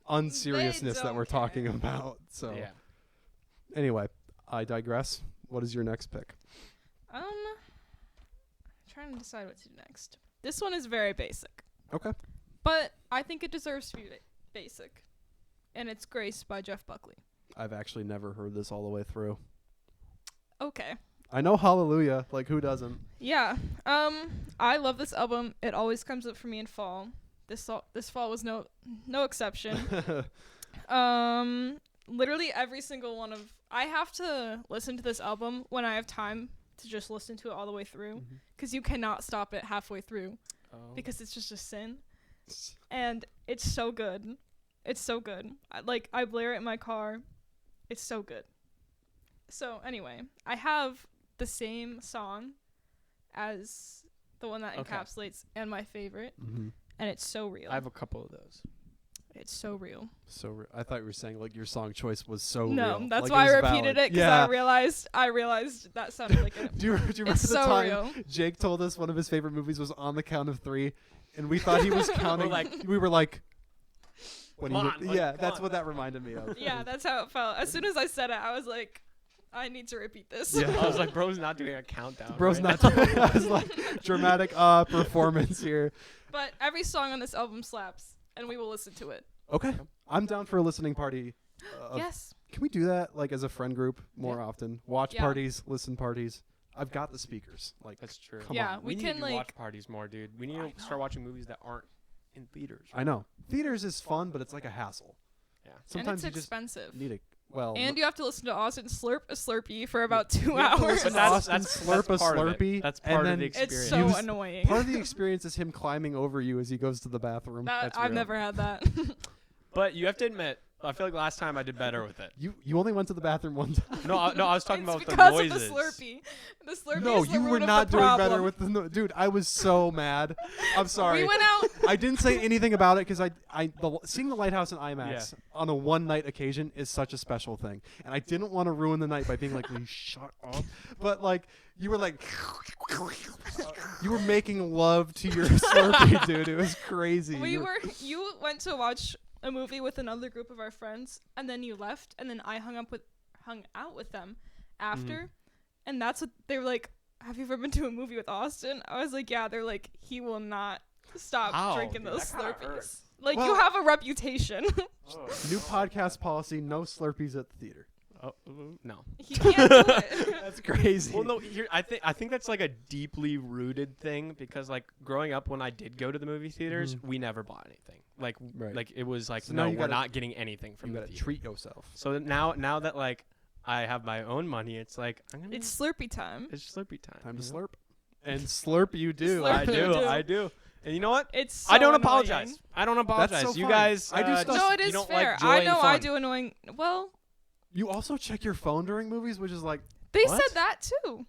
unseriousness that we're talking about. So Yeah. anyway, I digress. What is your next pick? Trying to decide what to do next. This one is very basic, Okay. but I think it deserves to be basic. And it's Grace by Jeff Buckley. I've actually never heard this all the way through. Okay. I know Hallelujah, like who doesn't? Yeah. I love this album. It always comes up for me in fall. This fall was no exception. Literally every single one of I have to listen to this album when I have time to just listen to it all the way through, because you cannot stop it halfway through because it's just a sin. And it's so good. It's so good. I blare it in my car. It's so good. So anyway, I have the same song as the one that encapsulates and my favorite, and it's So Real. I have a couple of those. It's so real. I thought you were saying like your song choice was so no, real. that's like, why I was repeated valid. it, because I realized that sounded like it. Do you remember It's the so time real. Jake told us one of his favorite movies was On the Count of 3, and we thought he was counting. We were like, when that's what that reminded me of. Yeah, that's how it felt. As soon as I said it, I was like, I need to repeat this. Yeah. I was like, bro's not doing a countdown. Bro's right not. I was like, dramatic performance here. But every song on this album slaps, and we will listen to it. Okay, I'm down for a listening party. Yes. Can we do that like as a friend group more often? Watch parties, listen parties. I've got the speakers. Like That's true. Come Yeah, on. we need can to like watch parties more, dude. We need to start watching movies that aren't in theaters. I know theaters is fun, but it's like a hassle. Yeah. Sometimes and it's you expensive. just need a And you have to listen to Austin slurp a Slurpee for about 2 you have to hours. listen to But Austin slurp a part of it. Slurpee. That's and part of then the experience. It's so Use- annoying. Part of the experience is him climbing over you as he goes to the bathroom. That, That's I've real. never had that. But you have to admit, I feel like last time I did better with it. You only went to the bathroom one time. No, I was talking It's about the because noises. of the Slurpee. The Slurpee No, is the you root were of not the doing problem. better with the dude. I was so mad. I'm sorry. We went out. I didn't say anything about it because seeing the lighthouse in IMAX on a one-night occasion is such a special thing, and I didn't want to ruin the night by being like, "Will you shut up?" But like, you were like, you were making love to your Slurpee, dude. It was crazy. You went to watch a movie with another group of our friends, and then you left, and then I hung out with them after, and that's what they were like. Have you ever been to a movie with Austin? I was like, yeah. They're like, he will not stop drinking those Slurpees. Like, you have a reputation. New podcast policy: no Slurpees at the theater. Oh, no. He can't do it. That's crazy. Well, no. I think that's like a deeply rooted thing because like growing up when I did go to the movie theaters, we never bought anything. Like it was like, so no, we're not getting anything from the theater. Treat yourself. So now that like I have my own money, it's like It's Slurpee time. It's Slurpee time. Time to slurp. And slurp you do. Slurp I do. And you know what? It's so I don't annoying. apologize. I don't apologize. so you fine. guys. I do stuff. No, it you is don't fair. Like joy I and know I fun. do annoying. Well, You also check your phone during movies, which is like, they What? said that too.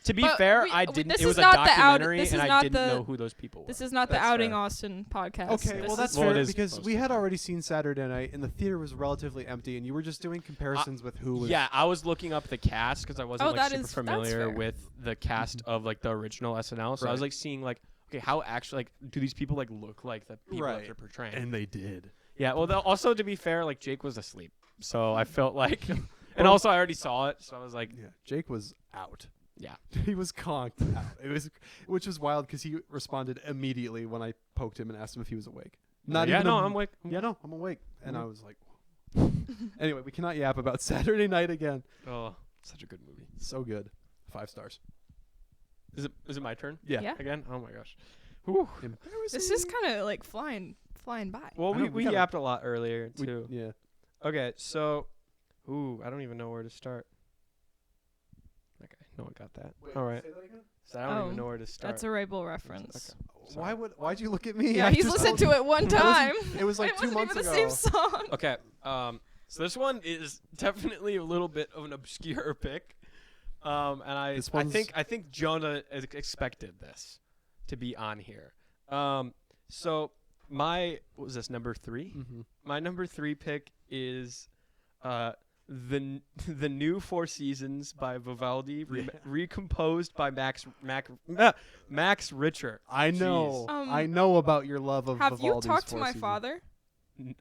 To be But fair, we- I didn't. this It was is a not the out- documentary, this is and I not didn't the- know who those people were. This is not the That's Outing fair. Austin podcast. okay, This well that's is- Well, it fair is because supposed we to had be. already seen Saturday Night and the theater was relatively empty, and you were just doing comparisons with who was. Yeah, I was looking up the cast because I wasn't Oh, like that super is- that's familiar fair. with the cast of like the original SNL. So I was Right. like seeing like, okay, how actually like do these people like look like the people that Right. they're portraying? And they did. Yeah. Well, also to be fair, like Jake was asleep, so I felt like, and also I already saw it, so I was like, Yeah, Jake was out. yeah. He was conked out. Which was wild because he responded immediately when I poked him and asked him if he was awake. Not yeah, even. no, I'm awake. Yeah, no, I'm awake. And I Mhm. was like, anyway, we cannot yap about Saturday Night again. Oh, such a good movie. So good. 5 stars. Is it my turn Yeah. Yeah. again? Oh my gosh. Whew. This is kind of like flying by. Well, I know, we we gotta- yapped a lot earlier too. Yeah. Okay, so, I don't even know where to start. Okay, no one got that. All right. So I don't even know where to start. That's a Rabel reference. Okay. Why'd you look at me? Yeah, I he's just listened told- to it one time. It was like it 2 wasn't months even ago. the same song. Okay. So this one is definitely a little bit of an obscure pick. And I think Jonah expected this to be on here. So what was this, number 3? Mhm. My number 3 pick is the new Four Seasons by Vivaldi, recomposed by Max Richter. I know. Jeez. I know about your love of Have you Vivaldi's talked to Four my Seasons. father?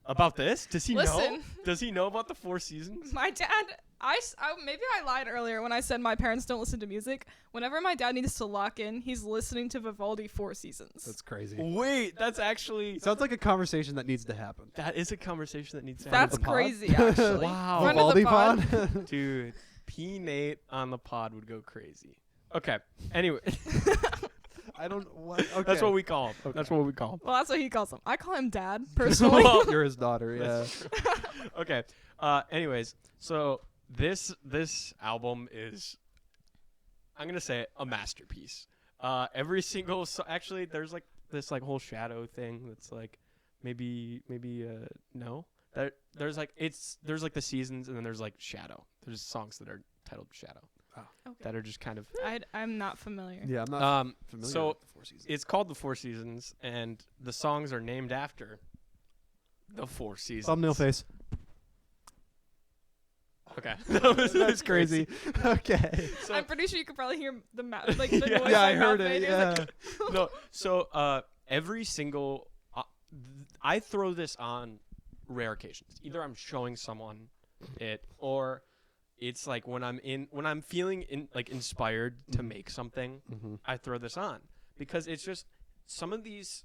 About this? Does he know? Listen. Does he know about the Four Seasons? My dad, maybe I lied earlier when I said my parents don't listen to music. Whenever my dad needs to lock in, he's listening to Vivaldi Four Seasons. That's crazy. Wait, that's actually Sounds like a conversation that needs to happen. that is a conversation that needs to That's happen. pod? crazy, actually. Wow. Friend of the Vivaldi pod. pod? Dude, P Nate on the pod would go crazy. Okay. Anyway, I don't. What? Okay. that's what we call him. Okay. That's what we call him. Well, that's what he calls him. I call him dad, personally. You're his daughter. Yeah. That's true. Okay. Anyways, so this album is, I'm gonna say it, a masterpiece. Every single actually there's like this like whole shadow thing that's like maybe no. There's like the seasons and then there's like shadow. There's songs that are titled Shadow. Okay. That are just kind of I'm not familiar. Yeah, I'm not familiar so with the Four Seasons. it's called The Four Seasons and the songs are named after the Four Seasons. Thumbnail face. Okay. That's crazy. Okay. So, I'm pretty sure you could probably hear the like the Yeah. noise. Yeah, my I heard mouth it. made. Yeah. Like, no, so every single I throw this on rare occasions. Either I'm showing someone it or it's like when I'm feeling inspired to make something, Mm-hmm. I throw this on because it's just some of these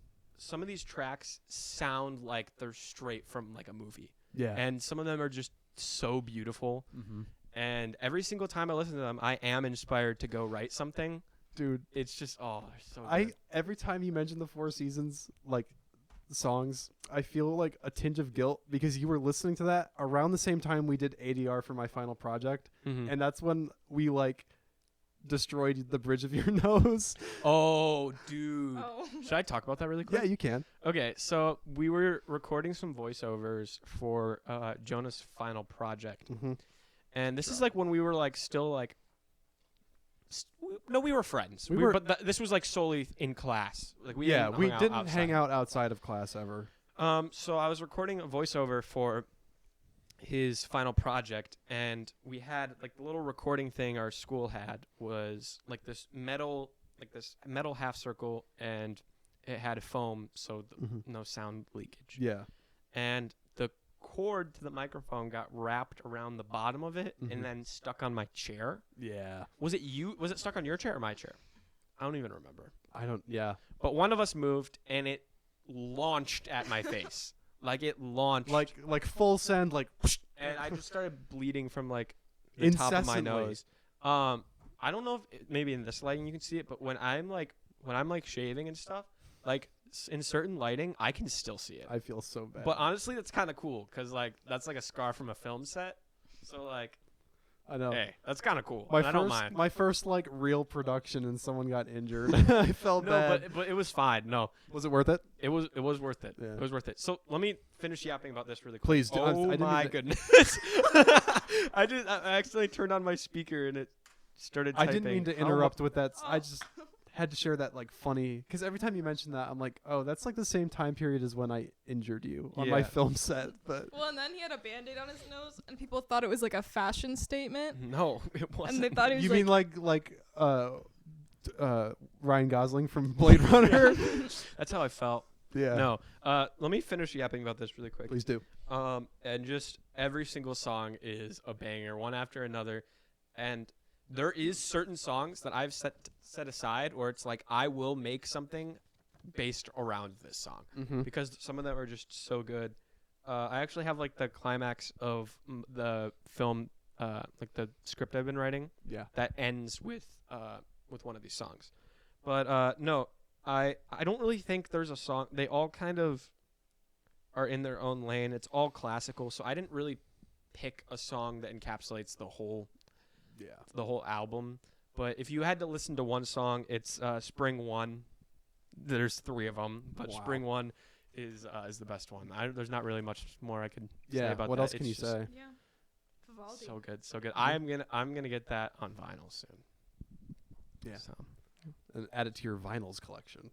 tracks sound like they're straight from like a movie. Yeah. And some of them are just so beautiful. Mm-hmm. And every single time I listen to them, I am inspired to go write something. Dude, It's just they're so good. every time you mention the Four Seasons like songs, I feel like a tinge of guilt because you were listening to that around the same time we did ADR for my final project, Mhm. and that's when we like destroyed the bridge of your nose. Oh, dude. Oh. Should I talk about that really quick? Yeah, you can. Okay, so we were recording some voiceovers for Jonah's final project. Mm-hmm. And this is like when we were like still like no, we were friends. We were- but this was like solely in class. Like we we hung didn't out hang outside. out outside of class ever. So I was recording a voiceover for his final project, and we had like the little recording thing our school had was like this metal half circle, and it had foam, so no sound leakage. Yeah. And the cord to the microphone got wrapped around the bottom of it and then stuck on my chair. Yeah. Was it stuck on your chair or my chair? I don't even remember. Yeah. But one of us moved and it launched at my face. Like it launched. Like full send, like. And I just started bleeding from like the top of my nose. I don't know if maybe in this lighting you can see it, but when I'm like shaving and stuff, like in certain lighting, I can still see it. I feel so bad. But honestly, that's kind of cool because like that's like a scar from a film set. So like, I know. hey, that's kind of cool. My and I don't mind. My first like real production and someone got injured. I felt No, bad. but it was fine. No, Was it worth it? it was worth it. Yeah. It was worth it. So let me finish yapping about this really quick. Please do. I Oh didn't my mean to- goodness! I accidentally turned on my speaker and it started I typing. didn't mean to How interrupt with that. Oh. I just had to share that like funny because every time you mention that, I'm like, oh, that's like the same time period as when I injured you on my Yeah. film set. But Well, and then he had a Band-Aid on his nose, and people thought it was like a fashion statement, No, it wasn't. and they thought it was you like, mean like Ryan Gosling from Blade Runner? That's how I felt. Yeah. No. Let me finish yapping about this really quick. Please do. And just every single song is a banger, one after another. And there is certain songs that I've set aside where it's like I will make something based around this song Mm-hmm. because some of them are just so good. I actually have like the climax of the film, like the script I've been writing Yeah. that ends with one of these songs. But no, I don't really think there's a song. They all kind of are in their own lane. It's all classical, so I didn't really pick a song that encapsulates the whole album. But if you had to listen to one song, it's Spring One. There's 3 of them, but Wow. Spring One is the best one. There's not really much more I could say Yeah. about What that. else can It's you just say? yeah, Vivaldi. So good, so good. I'm gonna get that on vinyl soon. Yeah. So. And add it to your vinyls collection.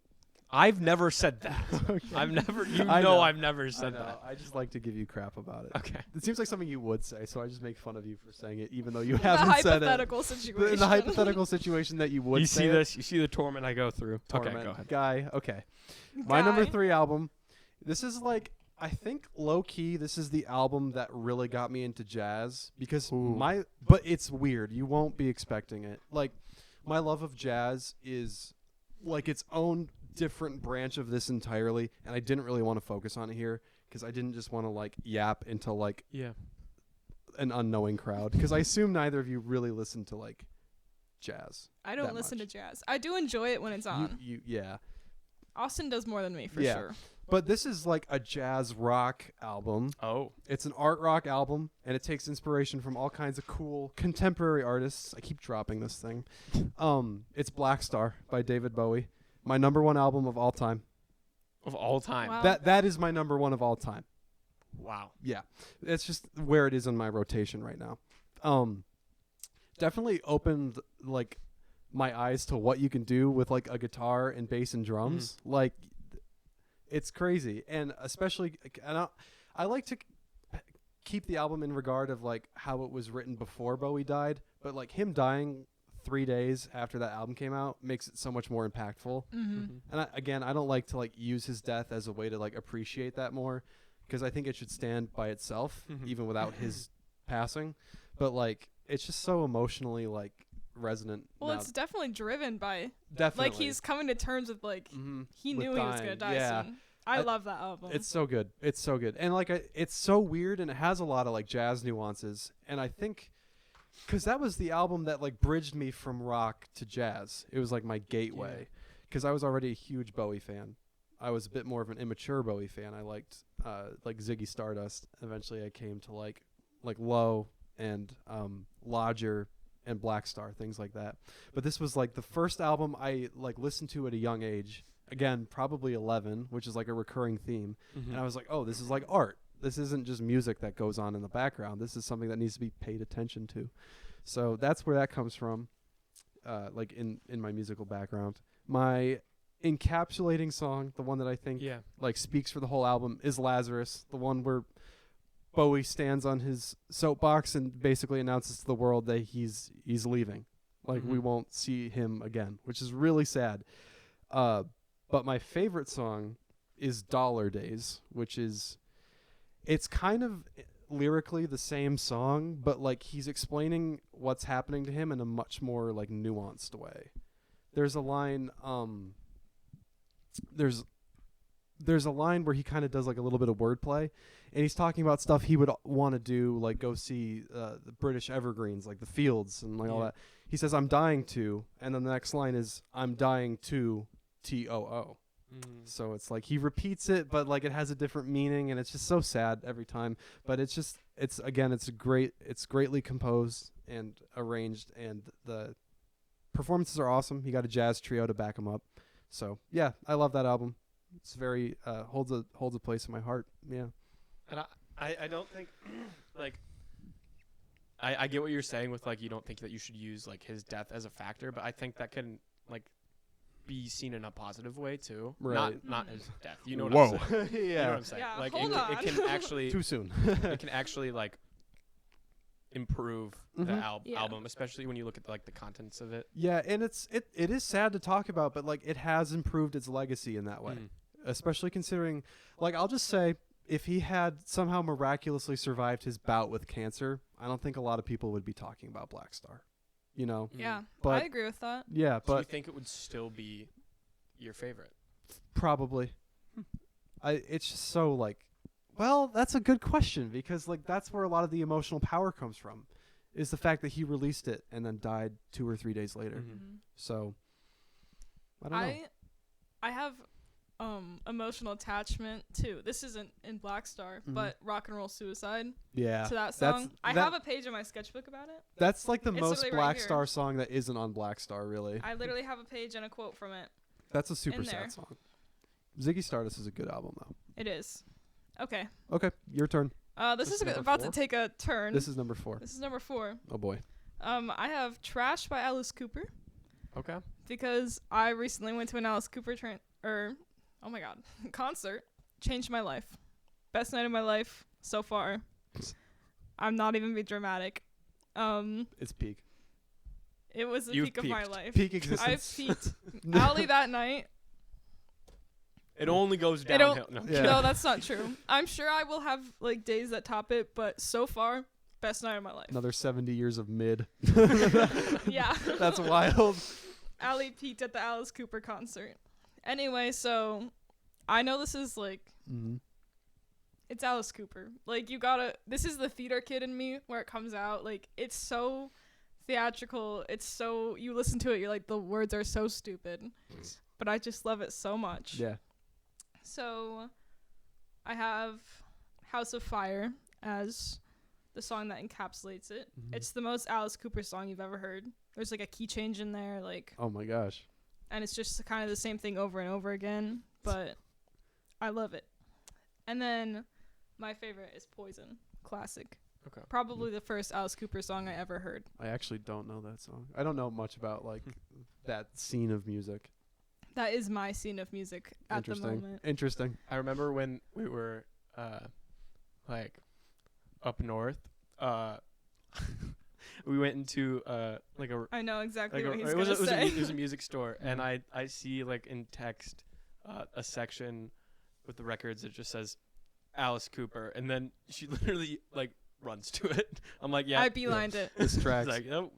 I've never said that. Okay. I've never. I know. I've never I said know. that. I just like to give you crap about it. Okay. It seems like something you would say, so I just make fun of you for saying it, even though you The haven't said it. hypothetical situation. In the hypothetical situation that you would You say see it. this? You see the torment I go through. Torment Okay, go ahead. guy. Okay. My number Guy. 3 album. This is like, I think low key, this is the album that really got me into jazz because Ooh. but it's weird. You won't be expecting it. Like, my love of jazz is like its own different branch of this entirely, and I didn't really want to focus on it here because I didn't just want to like yap into like Yeah. an unknowing crowd because I assume neither of you really listen to like jazz. I don't that listen much. to jazz. I do enjoy it when it's on. Yeah. Austin does more than me for Yeah. sure. But this is like a jazz rock album. Oh. It's an art rock album, and it takes inspiration from all kinds of cool contemporary artists. I keep dropping this thing. It's Black Star by David Bowie, my number 1 album of all time. Of all time. Wow. That is my number 1 of all time. Wow. Yeah, it's just where it is in my rotation right now. Definitely opened like my eyes to what you can do with like a guitar and bass and drums. Like, it's crazy, and especially, and I like to keep the album in regard of like how it was written before Bowie died, but like him dying 3 days after that album came out makes it so much more impactful. Mm-hmm. And I don't like to like use his death as a way to like appreciate that more, because I think it should stand by itself even without his passing. But like, it's just so emotionally like resonant. Well, now. it's definitely driven by Definitely like he's coming to terms with like he With knew he was gonna dying, die yeah. soon. I love that album. It's so good. It's so good. And like it's so weird, and it has a lot of like jazz nuances. And I think cuz that was the album that like bridged me from rock to jazz. It was like my gateway cuz I was already a huge Bowie fan. I was a bit more of an immature Bowie fan. I liked like Ziggy Stardust. Eventually I came to like Low and Lodger and Black Star, things like that. But this was like the first album I like listened to at a young age. Again, probably 11, which is like a recurring theme. Mm-hmm. And I was like, oh, this is like art. This isn't just music that goes on in the background. This is something that needs to be paid attention to. So that's where that comes from, like in my musical background. My encapsulating song, the one that I think like speaks for the whole album, is Lazarus, the one where Bowie stands on his soapbox and basically announces to the world that he's leaving. Like, we won't see him again, which is really sad. But my favorite song is Dollar Days, which is, it's kind of lyrically the same song, but like he's explaining what's happening to him in a much more like nuanced way. There's a line, there's a line where he kind of does like a little bit of wordplay, and he's talking about stuff he would want to do, like go see the British evergreens, like the fields and like all that. He says, "I'm dying to," and then the next line is, "I'm dying to TOO." So it's like he repeats it, but like it has a different meaning, and it's just so sad every time. But it's just, it's greatly composed and arranged, and the performances are awesome. He got a jazz trio to back him up. So yeah, I love that album. It's very holds a place in my heart. Yeah. And I don't think like I get what you're saying with like you don't think that you should use like his death as a factor, but I think that can like be seen in a positive way too. Right. Not his death. You know what Whoa. I'm saying? Yeah. You know what I'm saying? Yeah, Like hold it can actually Too soon. it can actually like improve the album, especially when you look at like the contents of it. Yeah, and it is sad to talk about, but like it has improved its legacy in that way. Especially considering, like, I'll just say, if he had somehow miraculously survived his bout with cancer, I don't think a lot of people would be talking about Black Star. You know? Yeah, But I agree with that. yeah, Do you but think it would still be your favorite? probably. It's just so like, well, that's a good question, because like that's where a lot of the emotional power comes from, is the fact that he released it and then died 2 or 3 days later. So I don't know. I have emotional attachment to, this isn't in Black Star, but Rock and Roll Suicide. Yeah. To that song. I have a page in my sketchbook about it. That's like the It's most literally Black right Star song that isn't on Black Star, really. I literally have a page and a quote from it. That's a super in there. sad song. Ziggy Stardust is a good album, though. It is. Okay. Okay, your turn. This is number about 4? to take a turn. This is number 4. This is number 4. Oh, boy. I have Trash by Alice Cooper. Okay. Because I recently went to an Alice Cooper concert. Changed my life. Best night of my life so far. I'm not even being dramatic. It's peak. It was the You've peak of my peaked. life. Peak existence. I've peaked. Allie that night. It only goes downhill. No. Yeah. No, that's not true. I'm sure I will have like days that top it, but so far, best night of my life. Another 70 years of mid. Yeah. That's wild. Allie peaked at the Alice Cooper concert. Anyway, so I know this is like, it's Alice Cooper. Like, this is the theater kid in me where it comes out. Like, it's so theatrical. It's so, you listen to it, you're like, the words are so stupid. But I just love it so much. Yeah. So I have House of Fire as the song that encapsulates it. It's the most Alice Cooper song you've ever heard. There's like a key change in there, like, Oh, my gosh. and it's just kind of the same thing over and over again, but I love it. And then my favorite is Poison, classic. Okay. Probably the first Alice Cooper song I ever heard. I actually don't know that song. I don't know much about, like, that scene of music. That is my scene of music at the moment. Interesting. I remember when we were like up north. We went into like a I know exactly like what he's it going to say. was a music store, and I see like in text a section with the records that just says Alice Cooper, and then she literally like runs to it. I'm like, yeah, I beelined it. This tracks like, oh.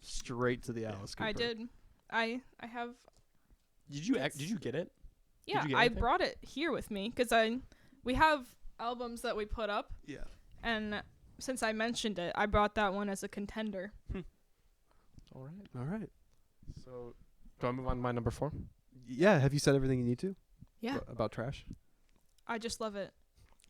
straight to the Alice Cooper. I did. I have. Did you get it? Yeah, you get I anything? brought it here with me because we have albums that we put up, Yeah. and since I mentioned it, I brought that one as a contender. All right. All right. So, do I move on to my number 4? Yeah. Have you said everything you need to? Yeah. About Trash? I just love it.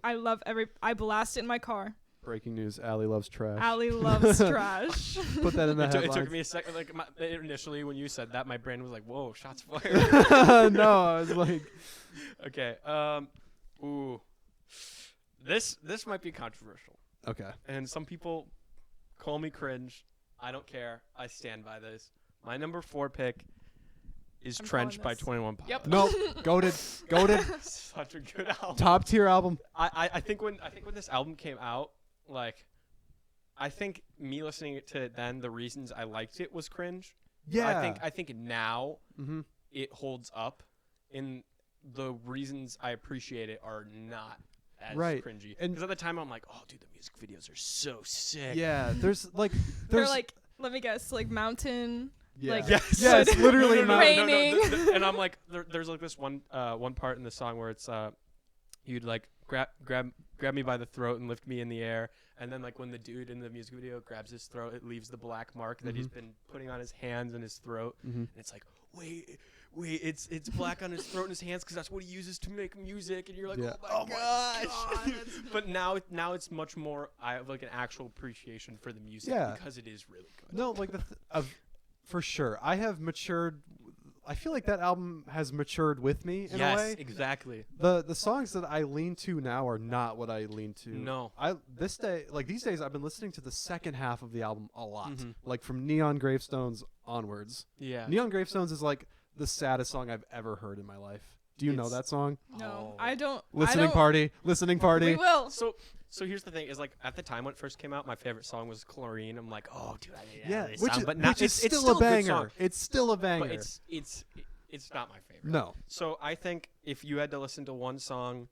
I blast it in my car. Breaking news: Allie loves trash. Allie loves trash. Put that in the It headlines. took me a second. Like initially, when you said that, my brain was like, "Whoa, shots fired." No, I was like, Okay. Ooh. This might be controversial, okay. and some people call me cringe. I don't care. I stand by this. My number 4 pick is I'm Trench calling by this. 21 Pilots. Yep. No, goated. Such a good album. Top tier album. I think when this album came out, like, I think me listening to it then, the reasons I liked it was cringe. Yeah. I think now Mm-hmm. it holds up, and the reasons I appreciate it are not as Right. cringy. And- Because at the time I'm like, oh, dude, the music videos are so sick. Yeah. There's They're like, let me guess, like mountain. yeah. like, Yes. Yeah, it's literally no, no, no, not. no, no, Raining. and I'm like, there's like this one part in the song where it's you'd like grab me by the throat and lift me in the air, and then like when the dude in the music video grabs his throat, it leaves the black mark that he's been putting on his hands and his throat, and it's like, wait, it's black on his throat and his hands because that's what he uses to make music, and you're like, Yeah. oh my gosh. But now it's much more. I have like an actual appreciation for the music Yeah. because it is really good. No, like for sure. I have matured. I feel like that album has matured with me in a Yes, way. exactly. The songs that I lean to now are not what I lean to. No. These days I've been listening to the second half of the album a lot. Mhm. Like from Neon Gravestones onwards. Yeah. Neon Gravestones is like the saddest song I've ever heard in my life. Do you know It's- that song? No, Oh. I don't. Listening I don't, Party. Listening Party. We will. So here's the thing: is like at the time when it first came out, my favorite song was Chlorine. I'm like, oh, dude, Yeah, this which song. is, But now which is it's still a good banger. song, It's still a banger. but it's not my favorite. No. So I think if you had to listen to one song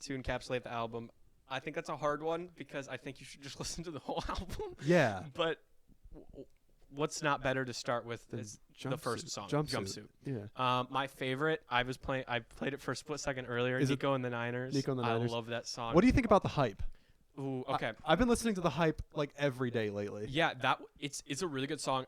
to encapsulate the album, I think that's a hard one because I think you should just listen to the whole album. Yeah. But what's not better to start with is the first Jumpsuit. song, Jumpsuit. Yeah. My favorite, I played it for a split second earlier. Is it Nico and the Niners. Nico and the Niners? I love that song. What do you think about the hype? Ooh, okay. I've been listening to the hype like every day lately. Yeah, it's a really good song.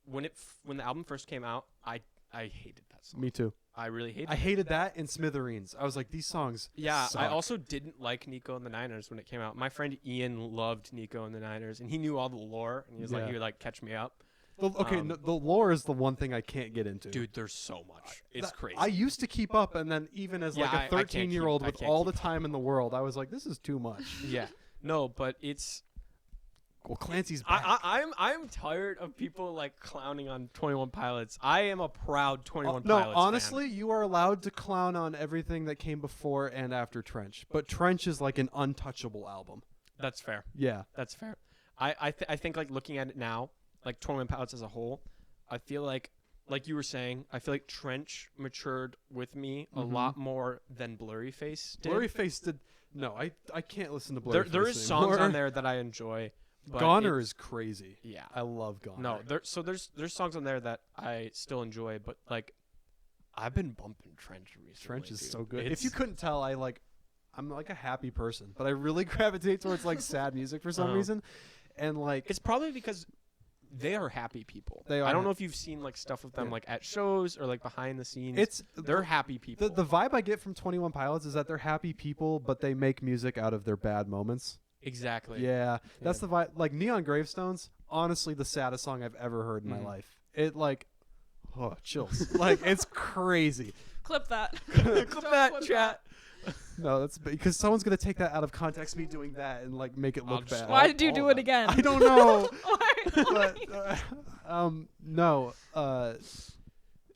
When the album first came out, I hated that song. Me too. I really hated I it. hated that in Smithereens. I was like, these songs. Yeah, suck. I also didn't like Nico and the Niners when it came out. My friend Ian loved Nico and the Niners, and he knew all the lore, and he was like, Yeah. he would like catch me up. The lore is the one thing I can't get into. Dude, there's so much. It's crazy. I used to keep up, and then even as Yeah, like I a can't 13-year-old keep- I with can't all the keep time in the world, I was like, this is too much. Yeah. No, but it's Well, Clancy's back. I'm tired of people like clowning on 21 Pilots. I am a proud 21 no, Pilots honestly, you are allowed to clown on everything that came before and after Trench, but Trench is like an untouchable album. fan. That's fair. Yeah. That's fair. I think like looking at it now, like 21 Pilots as a whole, I feel like you were saying, I feel like Trench matured with me a lot more than Blurryface did. Blurryface did. No, I can't listen to Blurryface. There is songs anymore. on there that I enjoy. But Goner it's- is crazy. Yeah. I love Goner. No, there's songs on there that I still enjoy, but like I've been bumping Trench recently. Trench is dude. so good. It's- If you couldn't tell, I'm like a happy person, but I really gravitate towards like sad music for some Uh-huh. reason, and like it's probably because they are happy people. They I are. don't know if you've seen like stuff with them Yeah. like at shows or like behind the scenes. it's they're happy people. the vibe I get from 21 Pilots is that they're happy people, but they make music out of their bad moments. exactly. Yeah, that's the vibe. Like Neon Gravestones, honestly, the saddest song I've ever heard in my life. It like, chills. Like it's crazy. Clip that. Clip Don't that, clip chat. No, that's because someone's gonna take that out of context. Me doing that and like make it I'll look just- bad. Why did you all do of it that. again? I don't know. Why? but no,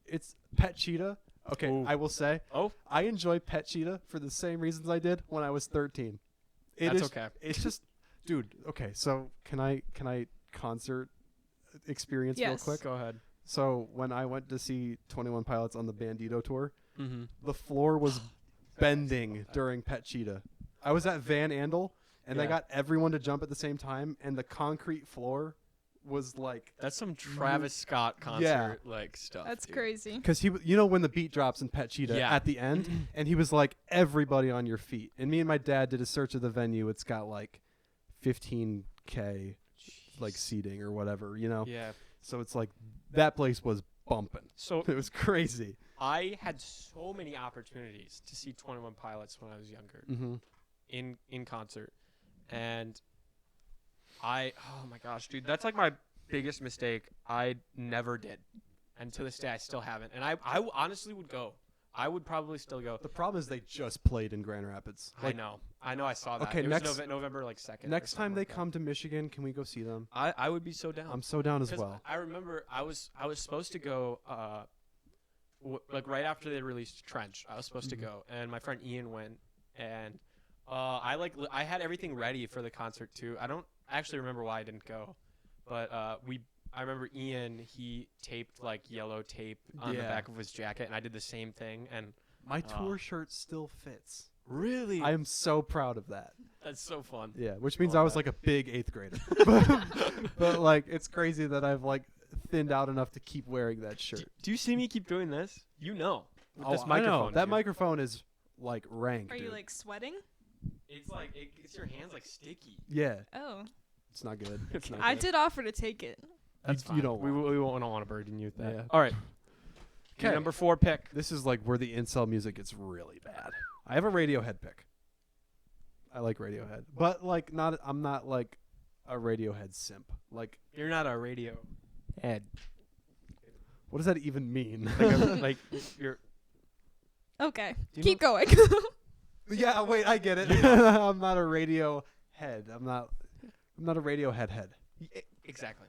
it's Pet Cheetah. Okay, Ooh. I will say Oh, I enjoy Pet Cheetah for the same reasons I did when I was 13. That's okay. It's just, dude. Okay, so can I concert experience real Yes. quick? go ahead. So when I went to see 21 Pilots on the Bandito tour, Mm-hmm. the floor was bending during Pet Cheetah. I was at Van Andel, and they Yeah. got everyone to jump at the same time, and the concrete floor was like, That's some Travis Scott concert Yeah. like stuff. That's dude. crazy. because you know when the beat drops in Pet Cheetah Yeah. at the end, and he was like, everybody on your feet. And me and my dad did a search of the venue. It's got like 15K like seating or whatever, you know. Yeah. So it's like that place was bumping. So It was crazy. I had so many opportunities to see 21 Pilots when I was younger Mm-hmm. in concert, and Oh my gosh, dude, that's like my biggest mistake. I never did, and to this day I still haven't. And I honestly would go. I would probably still go. The problem is they just played in Grand Rapids. I know. I saw that. Okay, it next was November like 2nd. Next time they come to Michigan, can we go see them? I would be so down. I'm so down as 'Cause well. I remember I was supposed to go like right after they released Trench. I was supposed to go, and my friend Ian went, and I had everything ready for the concert too. I don't actually remember why I didn't go, but I remember Ian, he taped like yellow tape on the back of his jacket, and I did the same thing. And my tour shirt still fits. Really? I am so proud of that. That's so fun. Yeah, which means love I was that. like a big 8th grader. but like it's crazy that I've like thinned out enough to keep wearing that shirt. Do you see me keep doing this? You know. With Oh, this I microphone. know. That dude. microphone is like rank. Are you dude. like sweating? It's like it's your hands like sticky. Yeah, Oh, it's not good. It's not I good. did offer to take it. That's you fine. don't We want won't want to burden you with that. Yeah. All right. Okay. 'Kay. Number 4 pick. This is like where the incel music gets really bad. I have a Radiohead pick. I like Radiohead, but like not. I'm not like a Radiohead simp. Like, You're not a radio head. what does that even mean? Like you're. Okay, Do you keep going. Yeah, wait, I get it. I'm not a radio head. I'm not a Radiohead head. Exactly.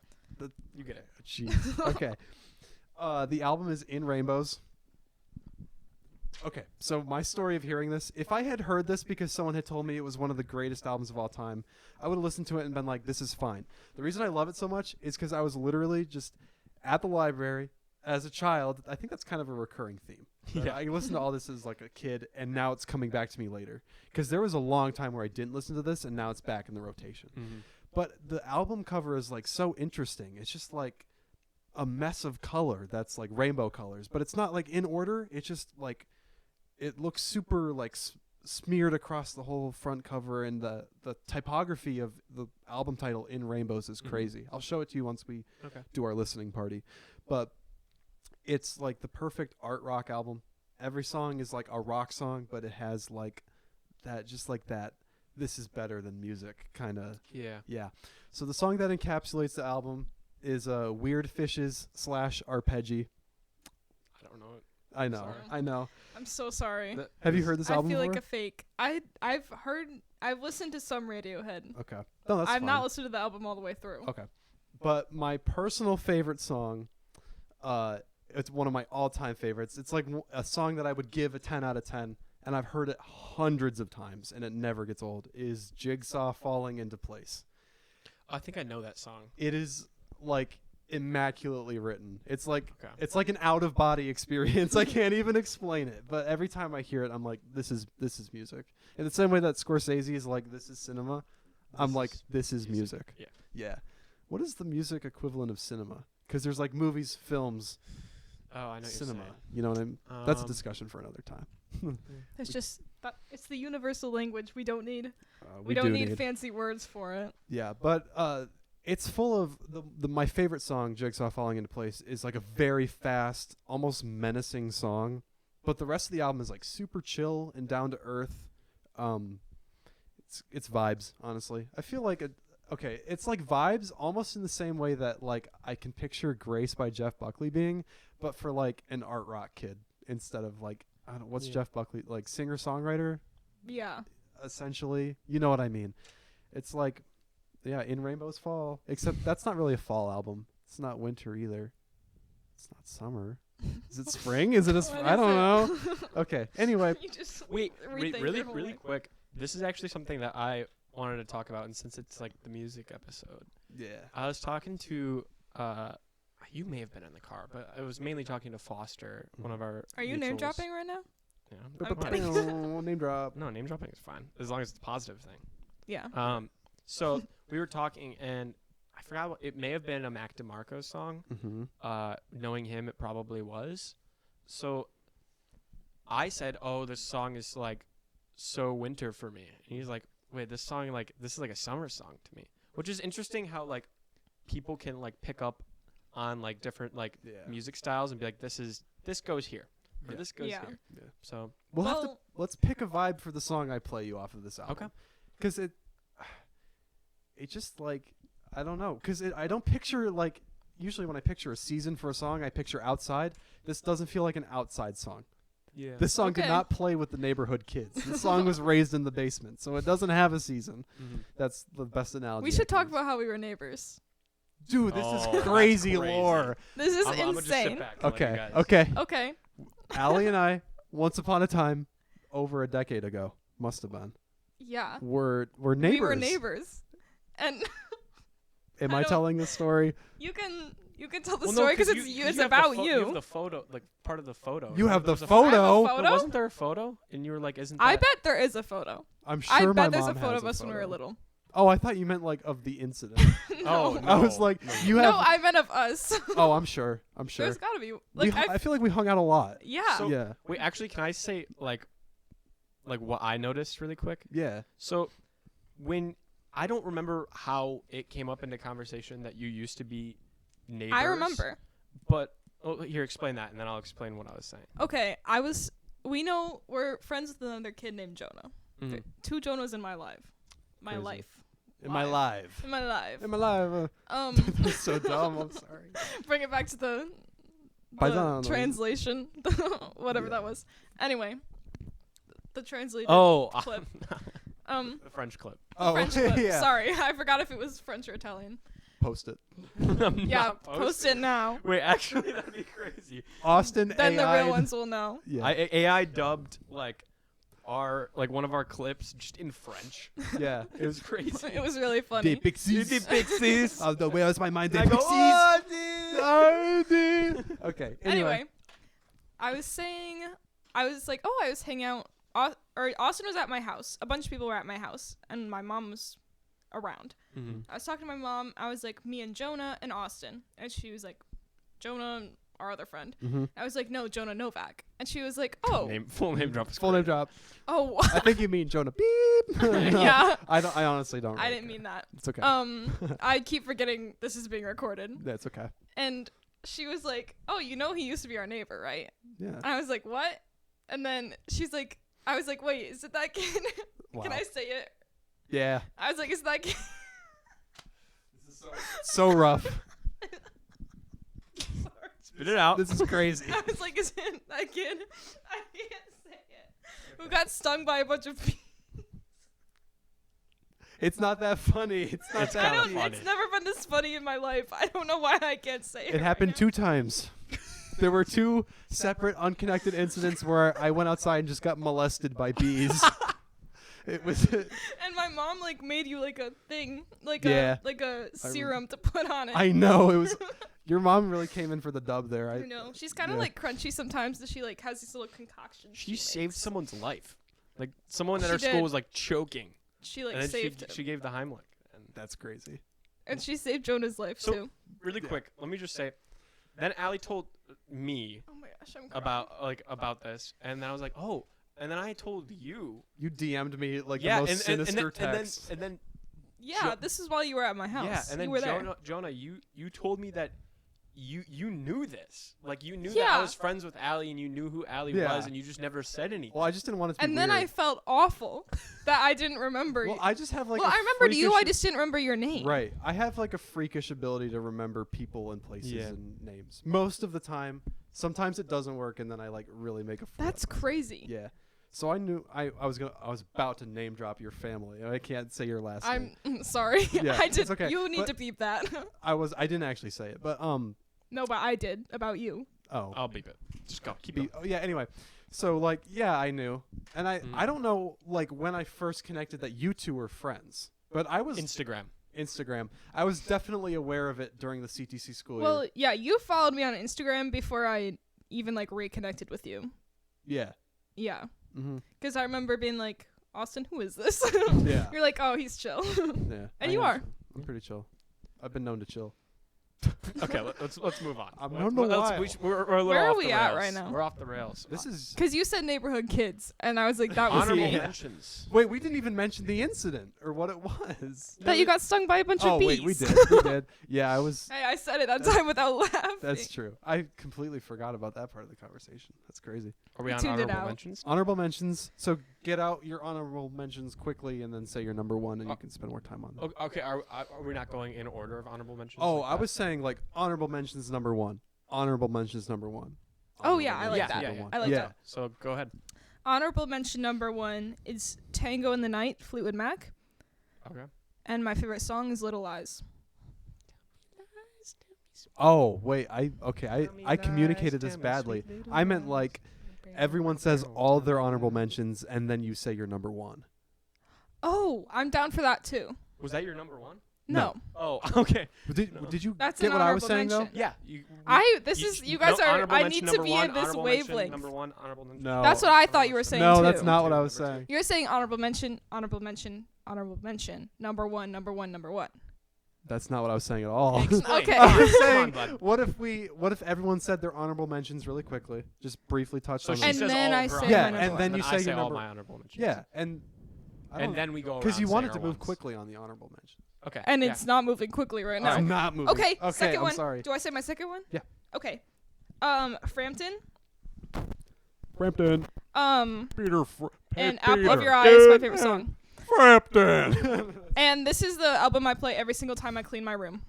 You get it. Jeez. Okay. The album is In Rainbows. Okay, so my story of hearing this, if I had heard this because someone had told me it was one of the greatest albums of all time, I would have listened to it and been like, this is fine. The reason I love it so much is because I was literally just at the library as a child. I think that's kind of a recurring theme. Yeah. I listened to all this as like a kid, and now it's coming back to me later. Because there was a long time where I didn't listen to this, and now it's back in the rotation. Mm-hmm. But the album cover is like so interesting. It's just like a mess of color that's like rainbow colors, but it's not like in order. It's just like it looks super like smeared across the whole front cover, and the typography of the album title In Rainbows is crazy. I'll show it to you once we do our listening party. But it's like the perfect art rock album. Every song is like a rock song, but it has like that, just like that. This is better than music kind of. Yeah. So the song that encapsulates the album is Weird Fishes / Arpeggi. I don't know it. I know. Sorry. I know. I'm so sorry. Have you heard this I album feel before? like a fake. I've listened to some Radiohead. Okay. No, that's I've fine. not listened to the album all the way through. Okay. But my personal favorite song, it's one of my all-time favorites. It's like a song that I would give a 10 out of 10, and I've heard it hundreds of times, and it never gets old, is Jigsaw Falling Into Place. I think I know that song. It is like immaculately written. It's like Okay. it's like an out-of-body experience. I can't even explain it, but every time I hear it, I'm like, this is music. In the same way that Scorsese is like, this is cinema, I'm like, this is music. Yeah. Yeah. What is the music equivalent of cinema? Because there's like movies, films, Oh, I know what you're cinema. saying. You know what I mean? That's a Um, discussion for another time. It's just that it's the universal language. We don't need We don't do need fancy words for it. Yeah, but it's full of my favorite song, Jigsaw Falling Into Place, is like a very fast, almost menacing song. But the rest of the album is like super chill and down to earth. It's vibes, honestly. I feel like it's like vibes almost in the same way that like I can picture Grace by Jeff Buckley being, but for like an art rock kid instead of like, I don't know, what's Jeff Buckley, like singer-songwriter? Yeah. Essentially, you know what I mean. It's like, yeah, In Rainbows Fall, except that's not really a fall album. It's not winter either. It's not summer. Is it spring? Is it a What I is don't it? know. Okay, anyway. You just Wait, rethink really your whole life. quick. This is actually something that I wanted to talk about, and since it's like the music episode, Yeah. I was talking to you may have been in the car, but I was mainly talking to Foster, one of our. Are you name mutuals. dropping right now? Yeah. I'm Why kidding. not? Name drop. No, name dropping is fine as long as it's a positive thing. Yeah. So we were talking, and I forgot it may have been a Mac DeMarco song. Mm-hmm. Knowing him, it probably was. So I said, "Oh, this song is like so winter for me." And he's like, "Wait, this song this is like a summer song to me," which is interesting. How like people can like pick up on like different like music styles and be like, this goes here, or this goes Yeah. here. Yeah. So Let's pick a vibe for the song I play you off of this album. Okay. Because it just like I don't know, because I don't picture like. Usually when I picture a season for a song, I picture outside. This doesn't feel like an outside song. Yeah. This song did not play with the neighborhood kids. This song was raised in the basement, so it doesn't have a season. Mm-hmm. That's the best analogy. We should talk about how we were neighbors. Dude, this Oh, is that's crazy crazy. lore. This is I'm gonna just sit insane. back and let you Okay, guys- okay. Okay. Allie and I, once upon a time, over a decade ago, must have been, Yeah. were neighbors. We were neighbors. And Am I I don't- telling this story? you can tell the Well, no, story because you- you it's have about the you. have the photo, like part of the photo. You have the There's a photo. I have a But photo? wasn't there a photo? And you were like, "Isn't that?" I bet there is a photo. I'm I sure my bet there's a mom photo has of us when we were photo. little. Oh, I thought you meant like of the incident. Oh, No. no. I was like, No. you have. No, I meant of us. Oh, I'm sure. I'm sure. There's gotta be We like I feel like we hung out a lot. yeah. So- Yeah. Wait, actually, can I say like what I noticed really quick? Yeah. So when I don't remember how it came up into conversation that you used to be neighbors. I remember. But here, explain that, and then I'll explain what I was saying. Okay, we're friends with another kid named Jonah. Mhm. There- 2 Jonahs in my life. My Crazy. life. In my life. In my life. In my life. That's so dumb. I'm sorry. Bring it back to the Paisan. translation. Whatever Yeah. that was. Anyway. The translated Oh, clip. the French clip. Oh, French clip. yeah. Sorry, I forgot if it was French or Italian. Post it. I'm Yeah, not post posting. it now. Wait, actually, that'd be crazy. Austin Then the AI. real ones will know. Yeah. AI dubbed like one of our clips just in French. yeah. It was crazy. It was really funny. The Pixies. The Pixies. Oh, the where's my mind? The I go, Pixies. "Oh, dude." Oh, dude. Okay. Anyway, I was like, I was hanging out. Austin was at my house. A bunch of people were at my house, and my mom was around. Mhm. I was talking to my mom. I was like, me and Jonah and Austin, and she was like, Jonah and our other friend. Mm-hmm. I was like, no, Jonah Novak, and she was like, oh, Full name drop. is Full great. name drop. oh, I think you mean Jonah. Beep. No, yeah. I honestly don't. I really didn't care. mean that. It's okay. I keep forgetting this is being recorded, That's okay. and she was like, oh, you know he used to be our neighbor, right? Yeah. And I was like, what? And then she's like, I was like, wait, is it that kid? Wow. Can I say it? Yeah. I was like, is that kid? So rough. Spit it out. This is crazy. I was like, is it that kid? I can't say it. Who got stung by a bunch of bees. It's not that funny. It's not It's that kinda deep. funny. It's never been this funny in my life. I don't know why I can't say it. It happened right 2 times. There were 2 separate, unconnected incidents where I went outside and just got molested by bees. It was. now. And my mom like made you like a thing, like Yeah. a serum to put on it. I know it was. Your mom really came in for the dub there. You know, she's kind of yeah. like crunchy sometimes. That she like has these little concoctions. She saved makes. someone's life. Like someone at She our school did. was like choking, She like and then saved him, she gave the Heimlich. And That's crazy. and she saved Jonah's life So- too. really Yeah. quick, let me just say, then Allie told me Oh my gosh, I'm crying. about this, and then I was like, oh, and then I told you. You DM'd me like Yeah, the most and sinister then, text. and then Yeah, Jo- this is while you were at my house. yeah, and then you were there. Jonah, you told me that you knew this, like you knew that Yeah. I was friends with Allie, and you knew who Allie Yeah. was, and you just never said anything. Well, I just didn't want it to be And then weird. I felt awful that I didn't remember Well, you. I just have like. Well, a I remembered you. I freakish- just didn't remember your name. Right. I have like a freakish ability to remember people and places Yeah. and names. Most of the time. Sometimes it doesn't work, and then I like really make a fool. That's crazy. Yeah. So I knew I was about to name drop your family. I can't say your last name. I'm sorry. Yeah, I it's did. okay, You need but- to beep that. I didn't actually say it, but No, but I did about you. oh. I'll beep it. Just go. Keep Be- going. oh yeah, anyway. So like yeah, I knew. And I Mhm. I don't know like when I first connected that you two were friends. But I was Instagram. Instagram. I was definitely aware of it during the CTC school Well, year. yeah, you followed me on Instagram before I even like reconnected with you. Yeah. Yeah, Mhm. because I remember being like, Austin, who is this? Yeah. You're like, oh, he's chill. Yeah. And I you am are. chill. I'm pretty chill. I've been known to chill. Okay, let's move on. I don't know why. We're a little Where are off we the at rails. right now? We're off the rails. This is Because you said neighborhood kids, and I was like, that was honorable me. mentions. wait. We didn't even mention the incident or what it was. That you got stung by a bunch Oh of bees. wait, we did. We did. Yeah, I was. Hey, I said it that time without laughing. That's true. I completely forgot about that part of the conversation. That's crazy. Are we on tuned it honorable out. mentions? Honorable mentions. So get out your honorable mentions quickly, and then say your number one, and you can spend more time on them. Okay, are we not going in order of honorable mentions? Oh, like I that? was saying like honorable mentions number one. Honorable mentions number one. Oh, yeah, I like Honorable that. mentions Yeah, number I one. like yeah. that. So go ahead. Honorable mention number 1 is Tango in the Night, Fleetwood Mac. Okay. And my favorite song is Little Lies. Oh wait, I communicated this badly. I meant like everyone says all their honorable mentions, and then you say your number one. Oh, I'm down for that too. Was that your number one? No. Oh, okay. Did you That's get an what I was honorable saying mention. Yeah. You guys are, I need to be in this wavelength. Number one, honorable mention. No. That's what I thought you were saying though? too. No, that's not what I Number was two. saying. You're saying honorable mention, honorable mention, honorable mention, number one, number one, number one. That's not what I was saying at all. Explain. Okay. Come I on, was come saying, on, bud. what if everyone said their honorable mentions really quickly, just briefly touched So on she them. And says then all I of her say honorable Yeah, my number and one. then you I say say your all number. my honorable mentions. Yeah, and And then we go around because you wanted saying to our move ones. quickly on the honorable mention. Okay. And yeah. it's not moving quickly right now. It's not moving. Okay, Okay, second I'm one. sorry. Do I say my second one? Yeah. Okay. Frampton. Frampton. Peter. Peter. And Apple of Your Eye is my favorite song. Frampton. And this is the album I play every single time I clean my room,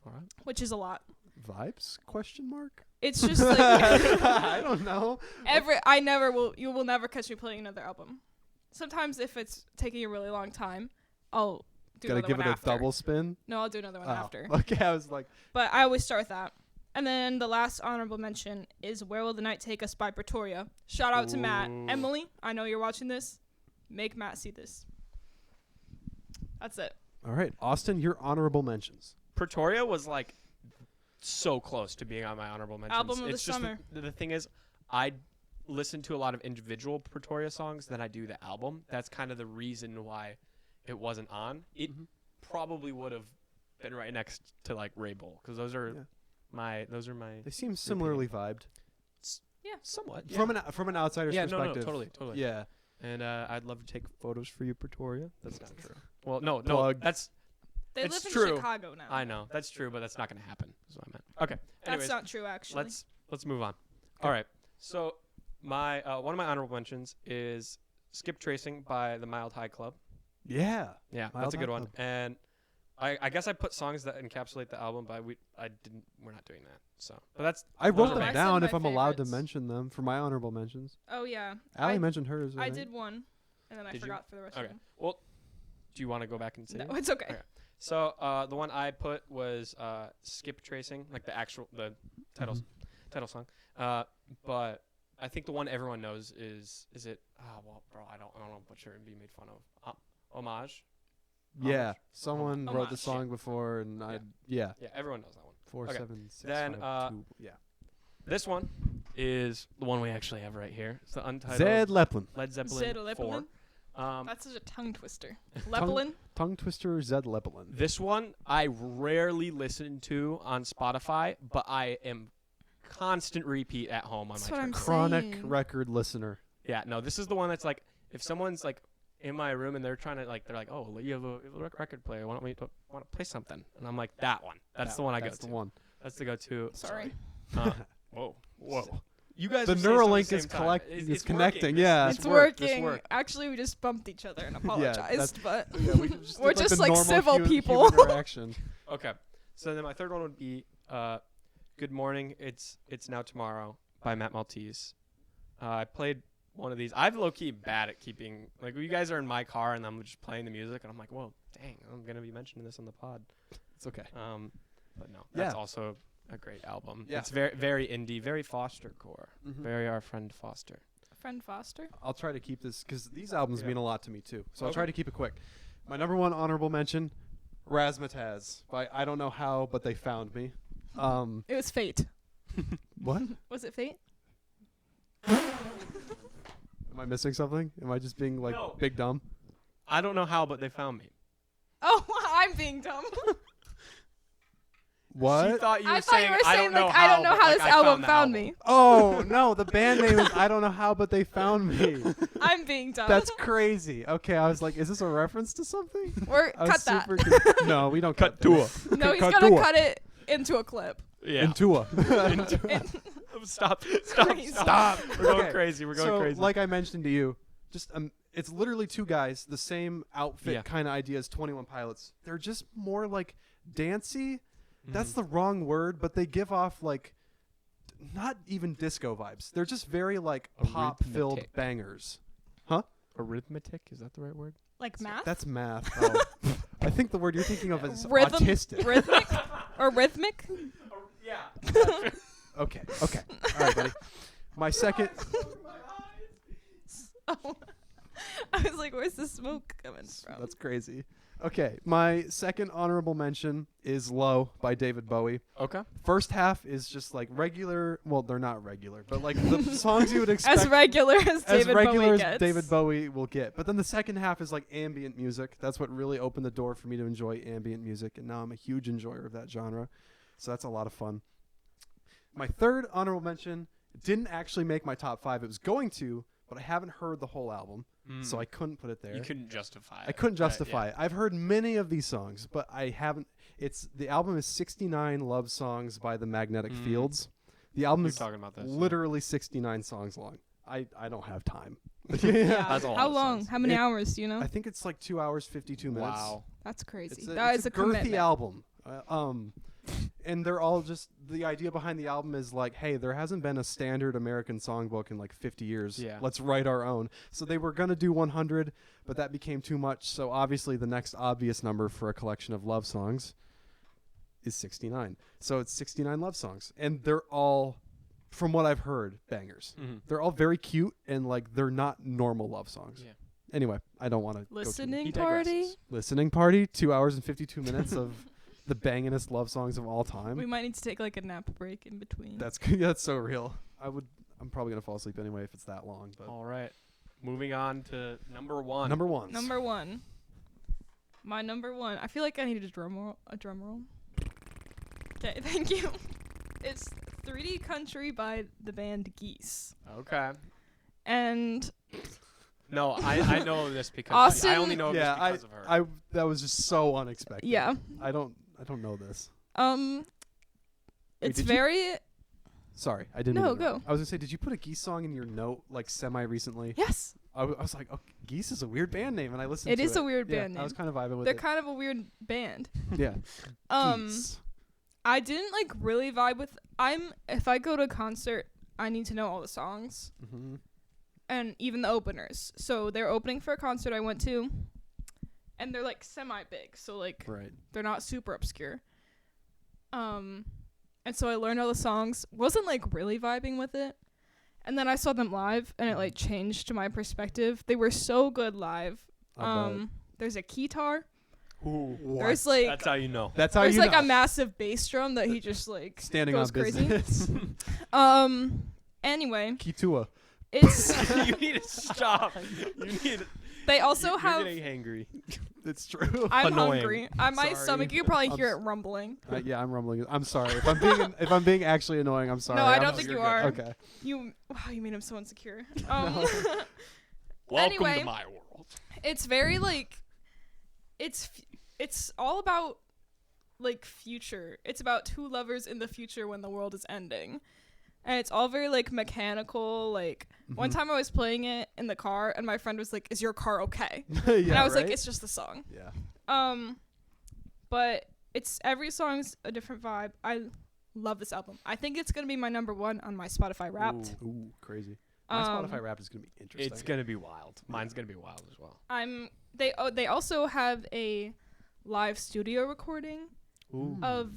All right. which is a lot. Vibes? Question mark. It's just like I don't know. you will never catch me playing another album. Sometimes if it's taking a really long time, I'll do Gotta another give one it after. a double spin. No, I'll do another one Oh, after. Okay, I was like, But I always start with that. And then the last honorable mention is Where Will the Night Take Us by Pretoria. Shout out to Matt. Ooh. Emily, I know you're watching this. Make Matt see this. That's it. all right, Austin, your honorable mentions. Pretoria was like so close to being on my honorable mentions. Album of the it's just summer. The thing is, I listen to a lot of individual Pretoria songs than I do the album. That's kind of the reason why it wasn't on. It probably would have been right next to like Ray Bull because those are my They seem similarly vibed Yeah. somewhat from an outsider's yeah, perspective. no, totally. Yeah. And I'd love to take photos for you, Pretoria. That's not true. Well, no, Plug. that's They It's live in true. Chicago now. I know that's true, but that's not going to happen. Is what I meant. Okay. Anyways, That's not true, actually. let's move on. All right. So my one of my honorable mentions is Skip Tracing by the Mild High Club. Yeah. Yeah, Mild that's a High good one. Club. And I guess I put songs that encapsulate the album, but we're not doing that. So, but that's I those wrote are them I said down my if I'm allowed to favorites. mention them for my honorable mentions. Oh, yeah. Allie I, mentioned hers. I right? did one, and then I Did you? forgot for the rest okay. of them. Well, do you want to go back and say? No, it? it's okay. Okay. So the one I put was Skip Tracing, like the title song. But I think the one everyone knows is it? Well, bro, I don't want to butcher and be made fun of. Homage. Yeah, Homage. someone Homage. wrote the song before, and Yeah, everyone knows that one. 4765. Then, yeah. This one is the one we actually have right here. It's the untitled Zed Leplin. Led Zeppelin Zed 4. Leppelin? Um, That's such a tongue twister. Leppelin? Tongue twister Zed Leplin. this one I rarely listen to on Spotify, but I am constant repeat at home on That's my what I'm trip. Chronic saying. record listener. Yeah, no, this is the one that's like, if someone's like in my room and they're trying to like, they're like, oh, you have a record player. Why don't we want to play something? And I'm like, that one. That's the one I go That's to. the one. That's the go-to. Sorry. Whoa. You guys. The are saying stuff at Neuralink the is same time. collect- It's is working. connecting, This- yeah. this It's worked. This working. worked. Actually, we just bumped each other and that's- apologized, but Yeah, we just We're did, just the like normal civil human people. interaction. Okay. So then my third one would be Good Morning, It's Now Tomorrow by Matt Maltese. I played one of these. I'm low-key bad at keeping, like, you guys are in my car and I'm just playing the music and I'm like, whoa, dang, I'm going to be mentioning this on the pod. It's okay. But no, that's Yeah. also a great album. Yeah. It's very, very indie, very Foster core. Mhm. Very our friend Foster. friend Foster. I'll try to keep this because these albums Yeah. mean a lot to me too. So I'll Okay. try to keep it quick. My number one honorable mention, Razzmatazz by I don't know how, but they found me. It was Fate. What? Was it Fate? Am I missing something? Am I just being like No. big dumb? I don't know how, but they found me. Oh, I'm being dumb. What? She thought you were I thought saying, you were I saying don't know like how, I don't know but, how like, this I album the found album. me. Oh no, the band name is I don't know how, but they found me. I'm being dumb. That's crazy. Okay, I was like, is this a reference to something? We're I was cut that. super no, we don't cut to things. No, he's cut gonna to a- cut it into a clip. Yeah. Into a. Stop. Crazy. Stop. We're going Okay, crazy. We're going so, crazy. like I mentioned to you, just it's literally two guys, the same outfit Yeah. kind of idea as 21 Pilots. They're just more like dancey. Mm-hmm. That's the wrong word, but they give off like not even disco vibes. They're just very like pop-filled Arithmetic. bangers. Arithmetic, is that the right word? Like math. That's math. Oh. I think the word you're thinking of is Rhythm- autistic. Rhythmic or rhythmic. Yeah. Okay. All right, buddy. My second. Oh. I was like, where's the smoke coming from? That's crazy. Okay, my second honorable mention is "Low" by David Bowie. Okay. First half is just like regular. Well, they're not regular, but like the songs you would expect as regular as as David regular Bowie as gets. David Bowie will get. But then the second half is like ambient music. That's what really opened the door for me to enjoy ambient music, and now I'm a huge enjoyer of that genre. So that's a lot of fun. My third honorable mention didn't actually make my top 5. It was going to, but I haven't heard the whole album, so I couldn't put it there. You couldn't justify it. I couldn't Right, justify it. I've heard many of these songs, but I haven't. The album is 69 love songs by the Magnetic Fields. The album You're is talking about this. literally 69 songs long. I don't have time. Yeah. That's all How it long? says. How many hours? Do you know? I think it's like 2 hours 52 minutes. Wow. That's crazy. It's That is it's a girthy commitment. album. And they're all just the idea behind the album is like, hey, there hasn't been a standard American songbook in like 50 years. Yeah. Let's write our own. So they were gonna do 100, but that became too much. So obviously the next obvious number for a collection of love songs is 69. So it's 69 love songs, and they're all, from what I've heard, bangers. Mhm. They're all very cute and like they're not normal love songs. Yeah. Anyway, I don't want to Listening He party. digresses. listening party. 2 hours and 52 minutes of the bangingest love songs of all time. We might need to take like a nap break in between. That's so real. I'm probably gonna fall asleep anyway if it's that long. But All right. Moving on to number one. number one. Number one. My number one. I feel like I needed a drum roll. Okay, thank you. It's 3D Country by the band Geese. Okay. And No, I know this because Austin- I only know of Yeah, this because of her. that was just so unexpected. yeah. I don't know this. It's did you- very Sorry, I didn't. No, mean to interrupt. go. I was gonna say, did you put a Geese song in your note like semi recently? yes. I was like, okay, Geese is a weird band name, and I listened. It to is it. a weird Yeah, band I was name. kind of vibing with They're it. kind of a weird band. Yeah. Geese. I didn't like really vibe with. If I go to a concert, I need to know all the songs Mm-hmm. and even the openers. So they're opening for a concert I went to, and they're like semi big. So like Right. they're not super obscure. And so I learned all the songs. Wasn't like really vibing with it. And then I saw them live and it like changed my perspective. They were so good live. There's a keytar. Ooh. There's like That's how you know. That's how there's you like know. a massive bass drum that he just like Standing goes on crazy. business. Anyway, Kitua. it's You need to stop. You need to, they also you're have getting hangry. It's true. I'm annoying. hungry. My Sorry. stomach, you can probably I'm hear s- it rumbling. Yeah, I'm rumbling. I'm sorry if I'm being actually annoying. I'm sorry. No, I I'm- don't think you're you good. are. Okay. Wow, you made him so insecure. Welcome Anyway. to my world. It's very like it's all about like future. It's about two lovers in the future when the world is ending. And it's all very like mechanical. Like one time I was playing it in the car and my friend was like, "Is your car okay?" Yeah, and I was like, right? "It's just a song." Yeah. But it's every song's a different vibe. I love this album. I think it's gonna be my number one on my Spotify Wrapped. Ooh, crazy. My Spotify Wrapped is gonna be interesting. It's gonna be wild. Mine's gonna be wild as well. They also have a live studio recording Ooh. of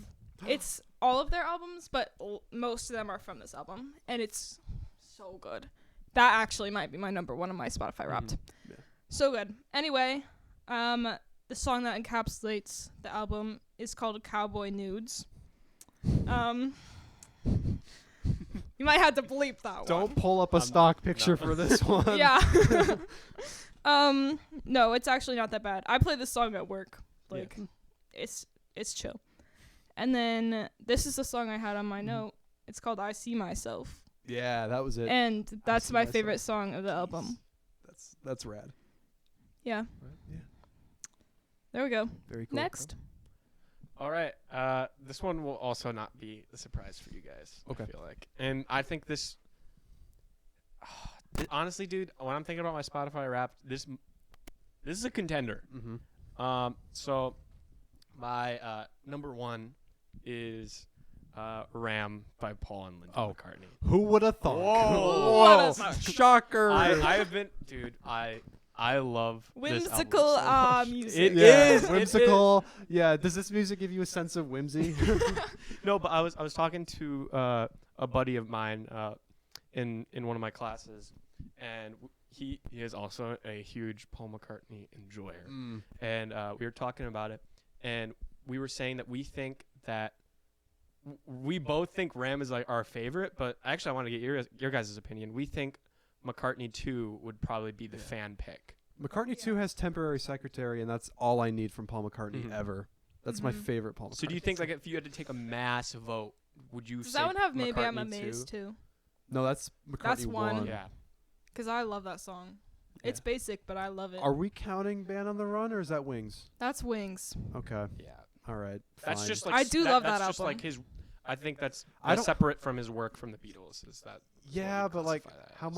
it's all of their albums, but most of them are from this album, and it's so good. That actually might be my number one on my Spotify Wrapped. Yeah. So good. Anyway, the song that encapsulates the album is called "Cowboy Nudes." You might have to bleep that one. Don't pull up a stock picture for this one. Yeah. No, it's actually not that bad. I play this song at work. Like, it's chill. And then this is the song I had on my note. It's called I See Myself. Yeah, that was it. And that's my Myself. favorite song of the album. That's rad. Yeah. Right? Yeah. There we go. Very cool. Next. All right. This one will also not be a surprise for you guys. Okay. I feel like, and I think this. Honestly, dude, when I'm thinking about my Spotify Wrapped, this is a contender. Mm-hmm. So my number one is Ram by Paul and Linda McCartney. Who would have thought? Whoa. What a Shocker. I have been, dude. I love Whimsical this album so much. music. It Yeah, is whimsical. Yeah. Does this music give you a sense of whimsy? No, but I was talking to a buddy of mine in one of my classes, and he is also a huge Paul McCartney enjoyer. And we were talking about it, and we were saying that we think that we both think Ram is like our favorite, but actually I want to get your guys' opinion. We think McCartney 2 would probably be the fan pick. McCartney 2 has Temporary Secretary, and that's all I need from Paul McCartney ever. That's my favorite Paul McCartney. So do you think like if you had to take a mass vote, would you Does say that one have McCartney Maybe I'm 2? Amazed too? No, that's McCartney That's one. 1. Yeah. Because I love that song. It's basic, but I love it. Are we counting Band on the Run, or is that Wings? That's Wings. Okay. Yeah. All right. That's fine. just like I do love that that's just album. like his. I think that's I don't- separate from his work from the Beatles. Is that? Yeah, what we but like, classify that how as.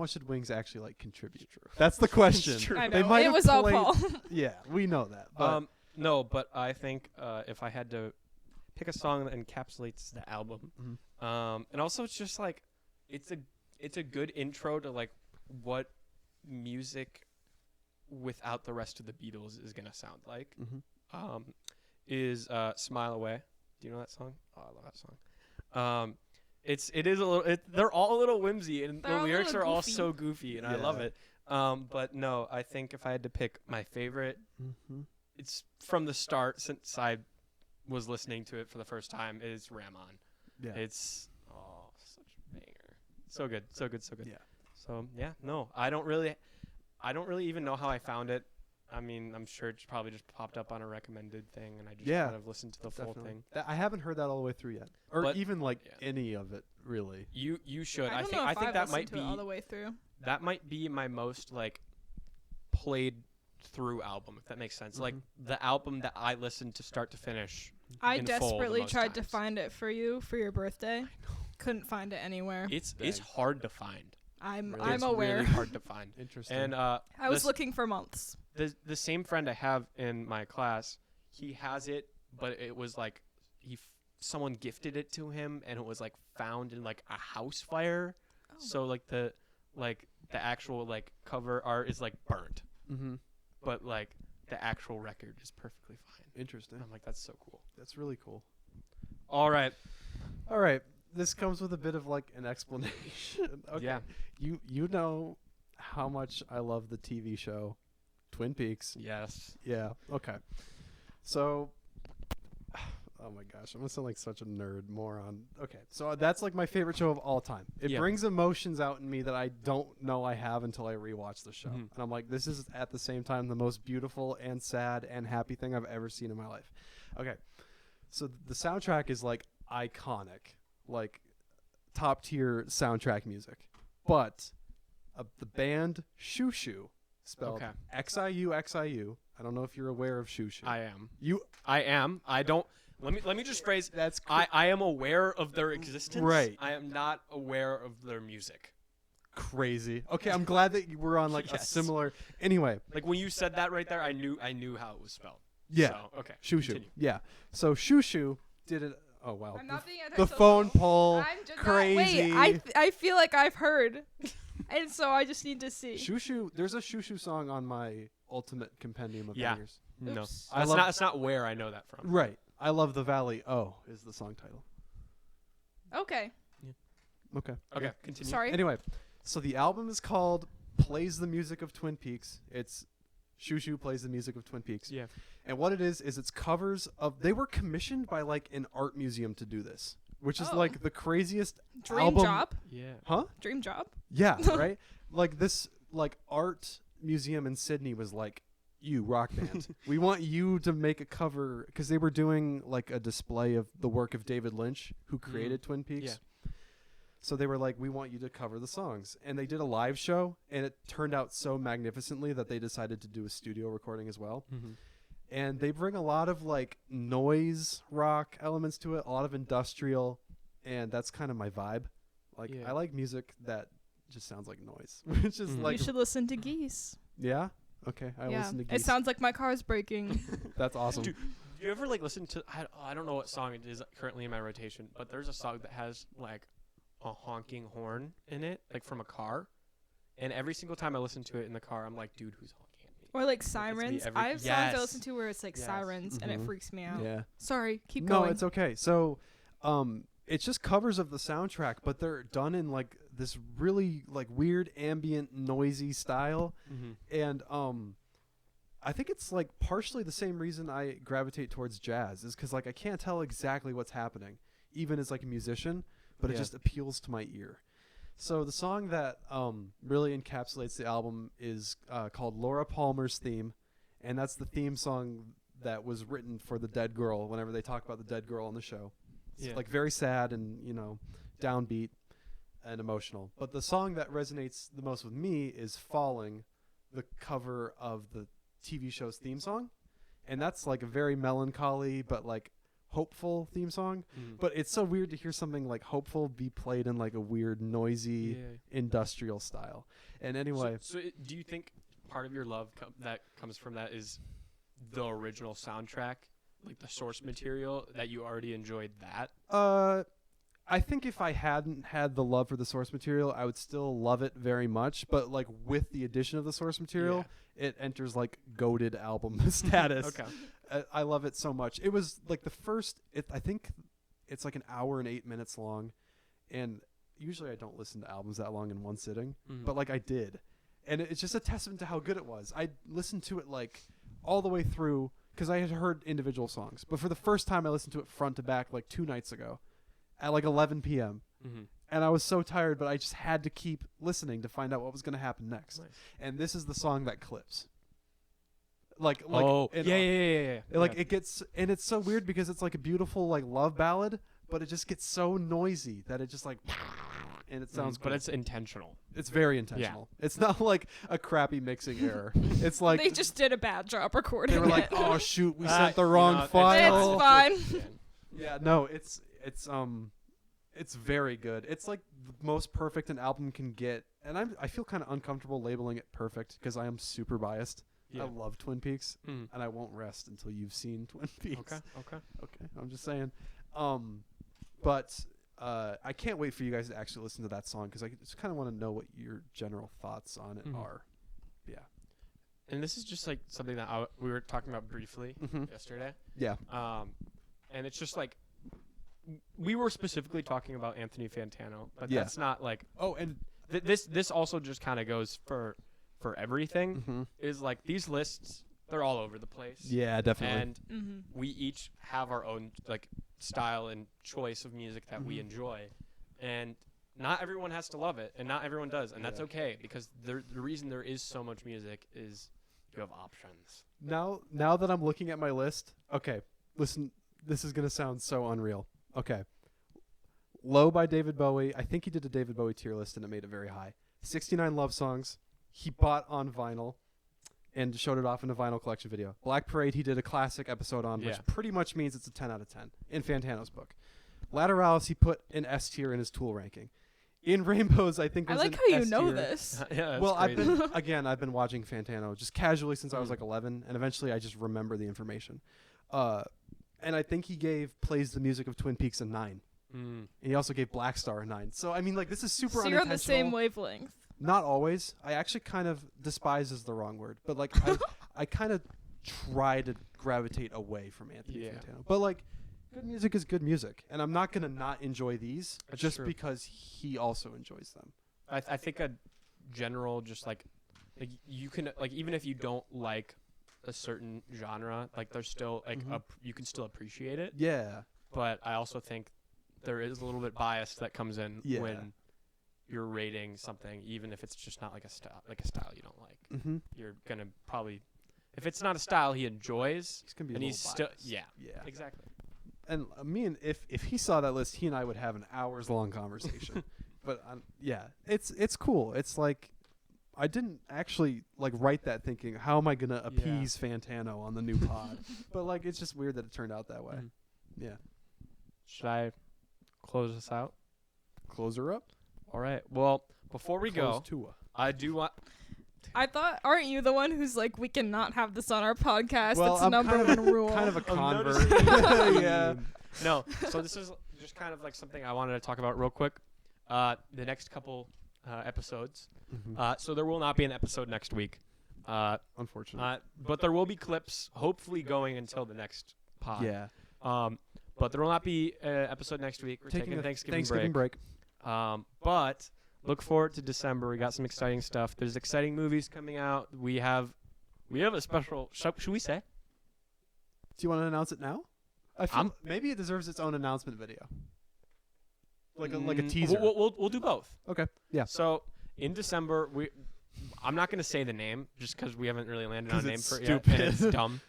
much did Wings actually like contribute? That's the question. true. I They know. might It have was all played- Paul. Yeah, we know that. But No, but I think if I had to pick a song that encapsulates the album, and also it's just like it's a good intro to like what music without the rest of the Beatles is gonna sound like. Is "Smile Away." Do you know that song? Oh, I love that song. It is a little. They're all a little whimsy, and They're the all a lyrics little are all goofy. so goofy, and I love Yeah. it. But no, I think if I had to pick my favorite, it's from the start since I was listening to it for the first time is Ram On. yeah. It's such a banger. So good, so good, so good. Yeah. So yeah, no, I don't really even know how I found it. I mean, I'm sure it's probably just popped up on a recommended thing, and I just kind of listened to the full thing. I haven't heard that all the way through yet, or But- even like yeah. any of it really. You should. I don't know I if think I've that listened might to be it all the way through. that might be my most like played through album, if that makes sense. Like the album that I listened to start to finish. I in full the desperately most tried to times. find it for you for your birthday. Couldn't find it anywhere. It's Dang. hard to find. I'm It's aware. really hard to find. Interesting. And I was this- looking for months. the same friend I have in my class, he has it, but it was like someone gifted it to him, and it was like found in like a house fire. Oh. So like the actual like cover art is like burnt, but like the actual record is perfectly fine. Interesting. And I'm like, that's so cool. That's really cool. All right. All right. This comes with a bit of like an explanation. Okay. Yeah. You know how much I love the TV show Twin Peaks. Yes. Yeah. Okay. So, oh my gosh, I'm gonna sound like such a nerd moron. Okay, so that's like my favorite show of all time. It Yeah. brings emotions out in me that I don't know I have until I rewatch the show, Mhm. and I'm like, this is at the same time the most beautiful and sad and happy thing I've ever seen in my life. Okay, so the soundtrack is like iconic, like top tier soundtrack music, but the band Shoo Shoo, spelled Okay. Xiu. I don't know if you're aware of Shoo Shoo. I am. You I am. I don't. Let me just phrase. That's I am aware of their existence. Right. I am not aware of their music. crazy. Okay, I'm glad that you were on like a Yes. similar. Anyway, Like when you said that right there, I knew how it was spelled. yeah, So, okay. Shoo Shoo. continue. Yeah. So Shoo Shoo did it. Oh wow. I'm not being The phone pole. I'm just crazy. Not, wait, I feel like I've heard, and so I just need to see. Shoo Shoo. There's a Shoo Shoo song on my ultimate compendium of Yeah. bangers. No, Oops. I that's love- not. That's not where I know that from. Right. I love the Valley. Oh, is the song title. Okay, Okay. Okay, continue. sorry. Anyway, so the album is called "Plays the Music of Twin Peaks." It's Shoo Shoo plays the music of Twin Peaks. Yeah. And what it is it's covers of. They were commissioned by like an art museum to do this, which is Oh. like the craziest Dream album. job. Yeah. Huh? Dream job. Yeah. Right. Like this, like art museum in Sydney was like you, rock band. We want you to make a cover because they were doing like a display of the work of David Lynch, who created Twin Peaks. Yeah. So they were like, we want you to cover the songs. And they did a live show, and it turned out so magnificently that they decided to do a studio recording as well. Mm-hmm. And they bring a lot of like noise rock elements to it, a lot of industrial, and that's kind of my vibe. Like I like music that just sounds like noise, which is like you should listen to Geese. Yeah. Okay. I listen to Geese. It sounds like my car's breaking. That's awesome. Dude, do you ever like listen to? I don't know what song it is currently in my rotation, but there's a song that has like a honking horn in it, like from a car, and every single time I listen to it in the car, I'm like, dude, who's honking at me? Or like sirens. I have songs I listen to where it's like sirens, and it freaks me out. Yeah. Sorry, keep going. No, it's okay. So, it's just covers of the soundtrack, but they're done in like this really like weird ambient noisy style. And I think it's like partially the same reason I gravitate towards jazz is because like I can't tell exactly what's happening even as like a musician, but it just appeals to my ear. So the song that really encapsulates the album is called Laura Palmer's Theme, and that's the theme song that was written for the dead girl whenever they talk about the dead girl on the show. It's like very sad and, you know, downbeat and emotional. But the song that resonates the most with me is Falling, the cover of the TV show's theme song. And that's like a very melancholy but like hopeful theme song. But it's so weird to hear something like hopeful be played in like a weird noisy industrial style. And anyway, so do you think part of your love that comes from that is the original soundtrack, like the source material, that you already enjoyed that? I think if I hadn't had the love for the source material, I would still love it very much. But like with the addition of the source material, it enters like goated album status. Okay. I love it so much. It was like the first. I think it's like an hour and 8 minutes long, and usually I don't listen to albums that long in one sitting, but like I did, and it's just a testament to how good it was. I listened to it like all the way through because I had heard individual songs, but for the first time I listened to it front to back like 2 nights ago at like 11 p.m. And I was so tired, but I just had to keep listening to find out what was going to happen next. Nice. And this is the song that clips. Like it gets, and it's so weird because it's like a beautiful like love ballad, but it just gets so noisy that it just like, and it sounds but it's intentional. It's very intentional. It's not like a crappy mixing error. It's like they just did a bad job recording. They were like, oh shoot, we sent the wrong file. It's fine. Yeah, no, it's very good. It's like the most perfect an album can get, and I feel kind of uncomfortable labeling it perfect because I am super biased. I love Twin Peaks, and I won't rest until you've seen Twin Peaks. Okay. I'm just saying. But I can't wait for you guys to actually listen to that song because I just kind of want to know what your general thoughts on it are. Yeah. And this is just like something that we were talking about briefly yesterday. Yeah. And it's just like we were specifically talking about Anthony Fantano, but that's not like and this also just kind of goes for everything. Is like these lists, they're all over the place. Yeah, definitely. And we each have our own like style and choice of music that we enjoy, and not everyone has to love it, and not everyone does, and that's okay because the reason there is so much music is you have options. Now that I'm looking at my list, okay, listen, this is gonna sound so unreal. Okay, Low by David Bowie. I think he did a David Bowie tier list, and it made it very high. 69 love songs. He bought on vinyl and showed it off in a vinyl collection video. Black Parade, he did a classic episode on, which pretty much means it's a 10 out of 10 in Fantano's book. Lateralis, he put an S tier in his Tool ranking. In Rainbows, I think was I like an how you S know tier. this. Well, I've been watching Fantano just casually since I was like 11, and eventually I just remember the information. And I think he plays the music of Twin Peaks a 9. And he also gave Black Star a 9. So I mean, like, this is super so unintentional. you're on the same wavelength. Not always. I actually kind of despise is the wrong word, but like I kind of try to gravitate away from Anthony Fantano. But like, good music is good music, and I'm not gonna not enjoy these just because he also enjoys them. I think a general just like you can like even if you don't like a certain genre, like there's still like you can still appreciate it. Yeah. But I also think there is a little bit bias that comes in when you're rating something, even if it's just not like a style you don't like. You're gonna probably if it's not a style he enjoys, He's gonna be. and a he's little still biased. yeah, Yeah. exactly. And me and if he saw that list, he and I would have an hours long conversation. But yeah, it's cool. It's like I didn't actually like write that thinking, how am I gonna appease Fantano on the new pod? But like it's just weird that it turned out that way. Yeah. Should I close this out? Close her up. All right. Well, before we Close go, Tua. I do want. I thought, aren't you the one who's like, we cannot have this on our podcast? Well, it's I'm number kind of one rule. Kind of a I'm convert. noticing- Yeah. No. So this is just kind of like something I wanted to talk about real quick. The next couple episodes. So there will not be an episode next week. Unfortunately. But there will be clips, hopefully going until the next pod. Yeah. But there will not be an episode next week. We're taking a Thanksgiving break. But look forward to December. We got some exciting stuff. There's exciting movies coming out. We have a special. Should we say? Do you want to announce it now? I feel maybe it deserves its own announcement video. Like a teaser. We'll do both. Okay. Yeah. So in December, I'm not going to say the name just because we haven't really landed on a name it's for it stupid. yet. And it's dumb.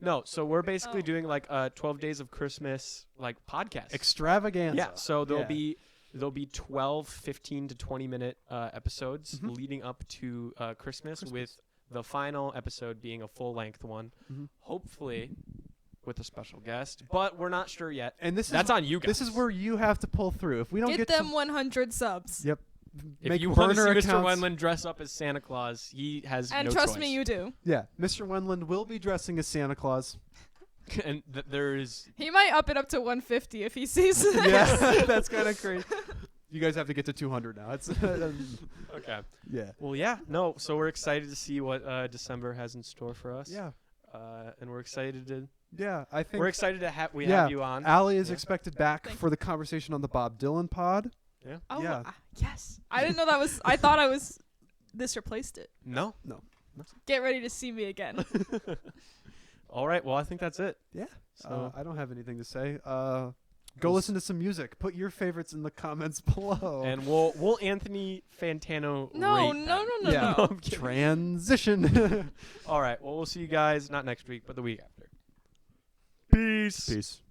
No, so we're basically doing like a 12 Days of Christmas like podcast. Extravaganza. Yeah, so there'll be 12 15 to 20 minute episodes leading up to Christmas, with the final episode being a full length one, hopefully with a special guest, but we're not sure yet. And that's on you guys. This is where you have to pull through. If we don't Get them 100 subs. Yep. If you want to see Mr. Wendland dress up as Santa Claus, he has And no trust choice. me, you do. Yeah, Mr. Wendland will be dressing as Santa Claus. And there is He might up it up to 150 if he sees this. Yeah, that's kind of crazy. You guys have to get to 200 now. It's okay. Yeah. Well, yeah, no. So we're excited to see what December has in store for us. Yeah. And we're excited to. Yeah, I think We're excited to have yeah, have you on. Allie is Yeah. expected back Thank for the conversation on the Bob Dylan pod. Yeah. Oh, Yeah. yes. I didn't know that was. I thought I was. This replaced it. No. Get ready to see me again. All right. Well, I think that's it. Yeah. So I don't have anything to say. Go listen to some music. Put your favorites in the comments below. and we'll Anthony Fantano. No, rate no, that. no, yeah. no. I'm kidding. Transition. All right. Well, we'll see you guys not next week, but the week after. Peace. Peace.